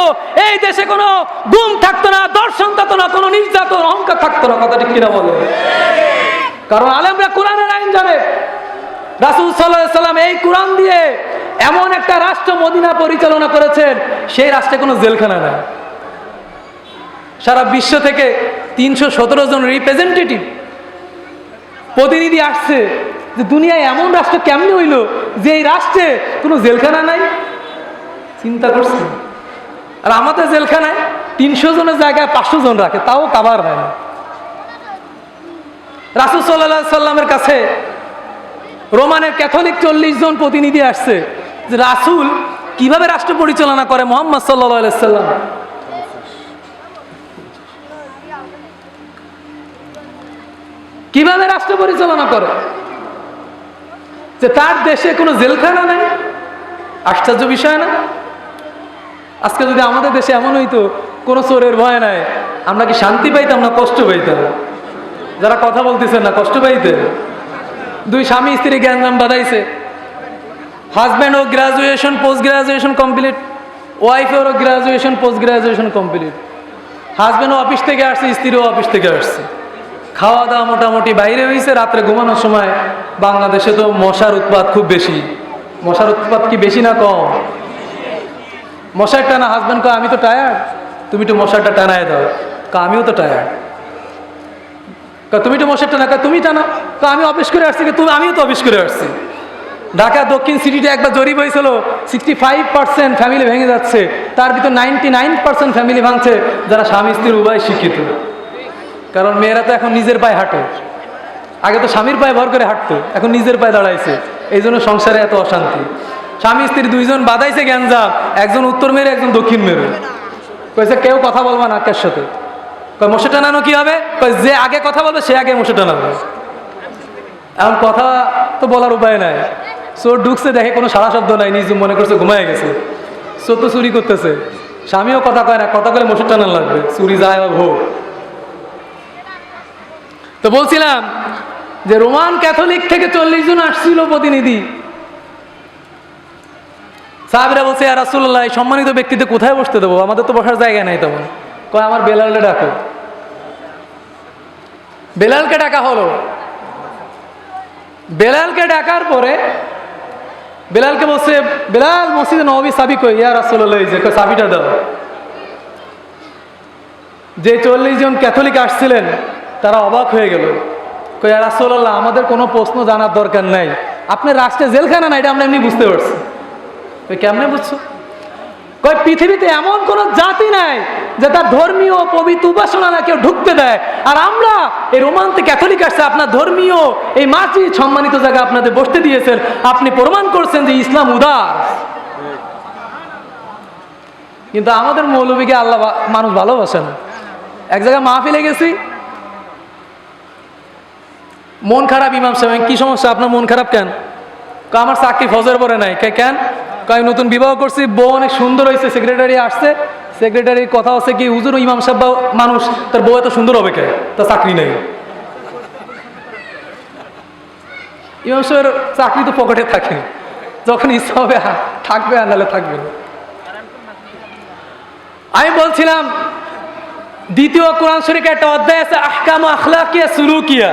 এই দেশে কোনো গুম থাকতো না, দর্শন থাকতো না, কোনো নির্যাতন অহংকার থাকতো না। কথা ঠিক কিনা বলে? কারণ আলেমরা কোরআনের আইন জানে। রাসূল সাল্লাল্লাহু আলাইহি সাল্লাম এই কোরআন দিয়ে এমন একটা রাষ্ট্র মদিনা পরিচালনা করেছেন, সেই রাষ্ট্রে কোনো জেলখানা নাই। সারা বিশ্ব থেকে 317 জন রিপ্রেজেন্টেটিভ প্রতিনিধি আসছে যে দুনিয়ায় এমন রাষ্ট্র কেমনে হইল যে এই রাষ্ট্রে কোনো জেলখানা নাই। চিন্তা করছে। আর আমাদের জেলখানায় 300 জনের জায়গায় 500 জন রাখে, তাও কাভার হয় না। রাসূল সাল্লাল্লাহু আলাইহি সাল্লামের কাছে রোমানের ক্যাথলিক 40 জন প্রতিনিধি আসছে যে রাসূল কিভাবে রাষ্ট্র পরিচালনা করে মুহাম্মদ সাল্লাল্লাহু আলাইহি সাল্লাম। কিভাবে রাষ্ট্র পরিচালনা করে, যে তার দেশে কোনো জেলখানা নাই। আশ্চর্য বিষয় না? আজকে যদি আমাদের দেশে এমন হইতো কোনো চোরের ভয় নাই, আমরা কি শান্তি পাইতাম না কষ্ট পাইতাম? যারা কথা বলতেছেন না, কষ্ট পাইতেন? 2 স্বামী স্ত্রী গ্যাঞ্জাম বাঁধাইছে, হাজব্যান্ডও গ্রাজুয়েশন পোস্ট গ্রাজুয়েশন কমপ্লিট, ওয়াইফেরও গ্রাজুয়েশন পোস্ট গ্রাজুয়েশন কমপ্লিট, হাজব্যান্ডও অফিস থেকে আসছে, স্ত্রীও অফিস থেকে আসছে, খাওয়া দাওয়া মোটামুটি বাইরে হয়েছে। রাত্রে ঘুমানোর সময় বাংলাদেশে তো মশার উৎপাত খুব বেশি। মশার উৎপাত কি বেশি না কম? মশার টানা। হাজব্যান্ড কয় আমি তো টায়ার্ড, তুমি তো মশারটা টানায় দাও। আমিও তো টায়ার্ড। তুমি তো মশার টানা, তুমি টানা। আমি অফিস করে আসছি, আমিও তো অফিস করে আসছি। ঢাকা দক্ষিণ সিটিতে একবার জরিপ হয়েছিল, 65% ফ্যামিলি ভেঙে যাচ্ছে, তার ভিতর 99% ফ্যামিলি ভাঙছে যারা স্বামী স্ত্রীর উভয় শিক্ষিত। কারণ মেয়েরা তো এখন নিজের পায়ে হাঁটে, আগে তো স্বামীর পায়ে ভর করে হাঁটতো, এখন নিজের পায়ে দাঁড়াইছে। এই জন্য সংসারে এত অশান্তি। স্বামী স্ত্রী 2 জন বাদাইছে গ্যাঞ্জাম, একজন উত্তর মেরু একজন দক্ষিণ মেরু। কইছে কেউ কথা বলবা না কার সাথে। কয় মশা টানানো কি হবে? কয় যে আগে কথা বলবে সে আগে মশা টানাবে। এখন কথা তো বলার উপায় নাই। চোর ঢুকছে, দেখে কোনো সারা শব্দ নাই, নিজ মনে করছে ঘুমায় গেছে। চোর তো চুরি করতেছে, স্বামীও কথা কয় না, কথা বলে মশা টানানো লাগবে, চুরি যায় বা হোক। তো বলছিলাম যে রোমান ক্যাথলিক থেকে 40 জন আসছিল প্রতিনিধি। সাহাবীরা বলছে ইয়া রাসূলুল্লাহ, এই সম্মানিত ব্যক্তিতে কোথায় বসতে দেবো? আমাদের তো বসার জায়গা নাই। তখন কয় আমার বেলালকে ডাকো। বেলালকে ডাকা হলো। বেলালকে ডাকার পরে বেলালকে বলছে, বেলাল মসজিদে নববী চাবি কই? ইয়া রাসূলুল্লাহ, এই যে চাবিটা দাও। যে 40 জন ক্যাথলিক আসছিলেন তারা অবাক হয়ে গেল। কই ইয়া রাসূলুল্লাহ, আমাদের কোনো প্রশ্ন জানার দরকার নাই, আপনার রাষ্ট্রে জেলখানা নাই, এটা আমরা এমনি বুঝতে পারছি। কই কেমনে বুঝছো? কই পৃথিবীতে এমন কোন জাতি নাই যে তার ধর্মীয় পবিত্র উপাসনা না কেউ ঢুকতে দেয়, আর আমরা এই রোমান থেকে ক্যাথলিক আসছে, আপনার ধর্মীয় এই মসজিদ সম্মানিত জায়গা আপনাদের বসতে দিয়েছেন, আপনি প্রমাণ করছেন যে ইসলাম উদার। কিন্তু আমাদের মৌলবীকে আল্লাহ মানুষ ভালোবাসে না। এক জায়গায় মাহফিলে গেছি, মন খারাপ। ইমাম সাহেব, কি সমস্যা আপনার, মন খারাপ কেন? আমার চাকরি ফজর পরে নাই। কেন? আমি নতুন বিবাহ করছি, বউ অনেক সুন্দর হয়েছে, সেক্রেটারি আসছে, সেক্রেটারির কথা হচ্ছে কি হুজুর ইমাম সাহেব মানুষ, তার বউ এত সুন্দর হবে কে, তার চাকরি নেই। ইমাম সাহেবের চাকরি তো পকেটে থাকে, যখন ইচ্ছা হবে থাকবে আর নাহলে থাকবে না। আমি বলছিলাম দ্বিতীয় কোরআন শরীফে একটা অধ্যায় আছে আহকাম ও আখলাকিয়া সুলুকিয়া,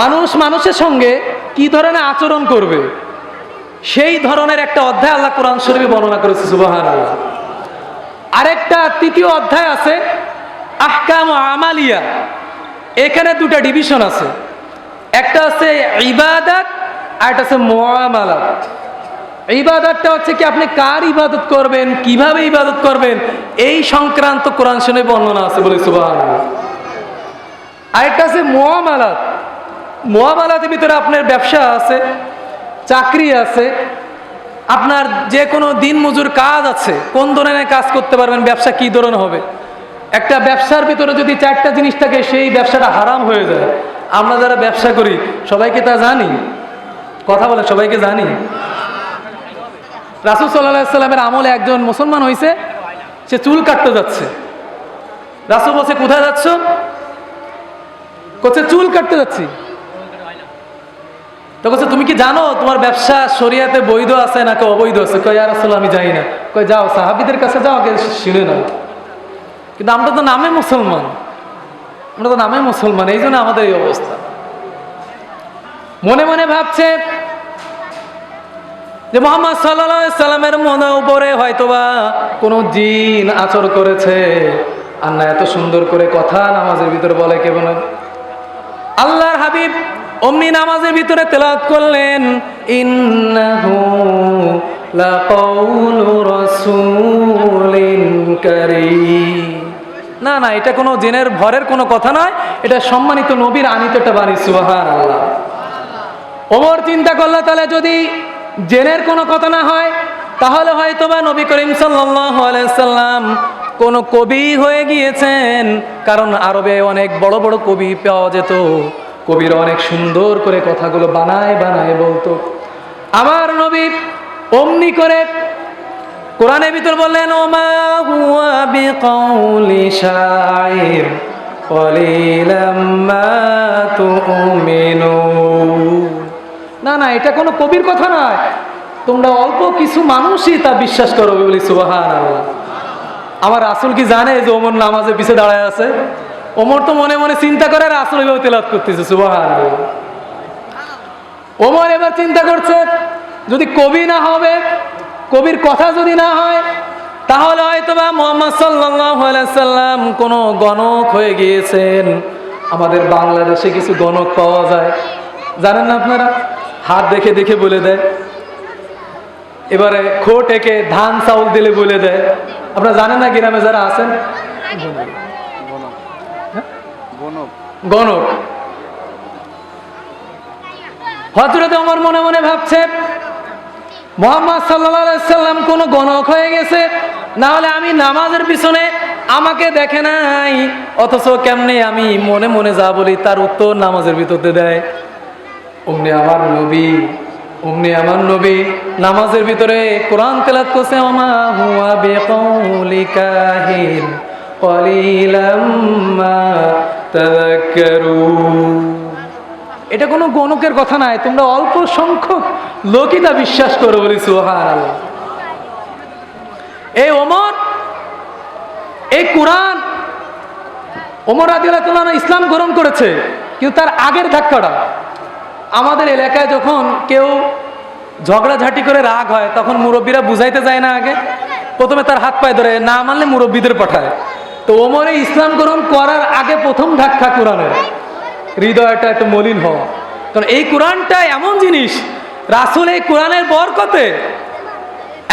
মানুষ মানুষের সঙ্গে কি ধরনের আচরণ করবে সেই ধরনের একটা অধ্যায় আল্লাহ কোরআন শরীফে বর্ণনা করেছে। সুবহানাল্লাহ। আরেকটা তৃতীয় অধ্যায় আছে আহকাম ও আমালিয়া, এখানে দুটা ডিভিশন আছে, একটা আছে ইবাদত আর একটা আছে মুআমালাত। ইবাদতটা হচ্ছে কি আপনি কার ইবাদত করবেন, কিভাবে ইবাদত করবেন, এই সংক্রান্ত কোরআন শরীফে বর্ণনা আছে বলে সুবহানাল্লাহ। আরেকটা আছে মুআমালাত, মুআমালাতের ভিতরে আপনার ব্যবসা আছে, চাকরি আছে, আপনার যে কোনো দিন মজুর কাজ আছে, কোন ধরনের কাজ করতে পারবেন, ব্যবসা কি ধরনের হবে। একটা ব্যবসার ভিতরে যদি চারটা জিনিস থাকে সেই ব্যবসাটা হারাম হয়ে যায়। আমরা যারা ব্যবসা করি সবাইকে তা জানি, কথা বলে সবাইকে জানি। রাসূল সাল্লাল্লাহু আলাইহি সাল্লামের আমলে একজন মুসলমান হয়েছে, সে চুল কাটতে যাচ্ছে। রাসূল বলছে কোথায় যাচ্ছ? বলছে চুল কাটতে যাচ্ছি। তো বলছে তুমি কি জানো তোমার ব্যবসা শরিয়াতে বৈধ আছে নাকি অবৈধ আছে? কয় ইয়া রাসূলুল্লাহ আমি জানি না। কয় যাও সাহাবীদের কাছে যাও, আগে শুনে নাও। কিন্তু আমরা তো নামে মুসলমান, আমরা তো নামে মুসলমান, এই জন্য আমাদের এই অবস্থা। মনে মনে ভাবছে যে মুহাম্মদ সাল্লাল্লাহু আলাইহি সাল্লামের মনের উপরে হয়তোবা কোনো জিন আচর করেছে, আর না এত সুন্দর করে কথা নামাজের ভিতরে বলে কে বলে। আল্লাহর হাবিব অমনি নামাজের ভিতরে তেলাওয়াত করলেন ইন্নাহু লাকাউলু রাসূলিন কারীম। না না, এটা কোনো জিনের ভরের কোনো কথা নয়, এটা সম্মানিত নবীর আনিত একটা বাণী। সুবহানাল্লাহ। ওমর চিন্তা করলো তাহলে যদি জেনের কোনো কথা না হয় তাহলে হয়তোবা নবী করিম সাল্লাল্লাহু আলাইহি সাল্লাম কোনো কবি হয়ে গিয়েছেন, কারণ আরবে অনেক বড় বড় কবি পাওয়া যেত, কবিরা অনেক সুন্দর করে কথাগুলো বানায় বানায় বলতো। আমার নবী অমনি করে কোরআনের ভিতর বললেন ওমা হুয়া বিকাউলি শাইর কলিলাম মা তুমিনুন। না না, এটা কোনো কবির কথা নয়, তোমরা অল্প কিছু মানুষই তা বিশ্বাস করো বলি। সুবহানাল্লাহ। আমার রাসূল কি জানে যে ওমর নামাজের পিছে দাঁড়ায় আছে? ওমর তো মনে মনে চিন্তা করে রাসূল এভাবে তেলাওয়াত করতেছে। সুবহানাল্লাহ। ওমর এবার চিন্তা করছে যদি কবি না হবে, কবির কথা যদি না হয়, তাহলে হয়তোবা মুহাম্মদ সাল্লাল্লাহু আলাইহি সাল্লাম কোনো গণক হয়ে গিয়েছেন। আমাদের বাংলাদেশে কিছু গণক পাওয়া যায়, জানেন না আপনারা? হাত দেখে দেখে বলে দেয়, এবারে খোট একে ধান চাউল দিলে বলে দেয়। আপনারা জানেন না গ্রামে যারা আছেন? গণক। হযরত ওমর মনে মনে ভাবছে মুহাম্মদ সাল্লাল্লাহু আলাইহি সাল্লাম কোন গণক হয়ে গেছে, না হলে আমি নামাজের পিছনে আমাকে দেখে নাই, অথচ কেমনে আমি মনে মনে যা বলি তার উত্তর নামাজের ভিতরে দেয়। অমনি আমার নবী নামাজের ভিতরে কোরআন তেলাওয়াত করছে ওমা হুয়া বিকাউলি কাহিন কলিলাম মা তাযাক্কারুন। এটা কোনো গণকের কথা নয়, তোমরা অল্প সংখ্যক লোকই তা বিশ্বাস করো বলি। সুবহানাল্লাহ। এই ওমর, এই কোরআন, ওমর রাদিয়াল্লাহু তাআলা ইসলাম গ্রহণ করেছে, কিন্তু তার আগের ধাক্কাটা আমাদের এলাকায় যখন কেউ ঝগড়াঝাটি করে রাগ হয় তখন মুরব্বীরা বুঝাইতে যায় না, আগে প্রথমে তার হাত পায়ে ধরে, না মানলে মুরব্বীদের পাঠায়। তো ওমরে ইসলাম গ্রহণ করার আগে প্রথম ধাক্কা কোরআনের, হৃদয়টা একটু মলিন হওয়া। কারণ এই কোরআনটা এমন জিনিস, রাসূল এই কোরআনের বরকতে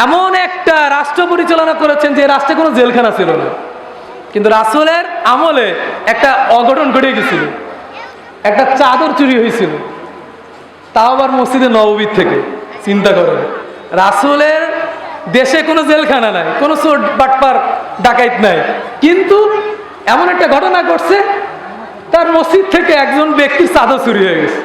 এমন একটা রাষ্ট্র পরিচালনা করেছেন যে রাষ্ট্রে কোনো জেলখানা ছিল না, কিন্তু রাসূলের আমলে একটা অঘটন ঘটে গেছিল, একটা চাদর চুরি হয়েছিল, তাও আবার মসজিদে নববীর থেকে। চিন্তা করেন, রাসূলের দেশে কোনো জেলখানা নাই, কোনো চোর বাটপার ডাকাইত নাই, কিন্তু এমন একটা ঘটনা ঘটছে তার মসজিদ থেকে একজন ব্যক্তির চাদর চুরি হয়ে গেছে।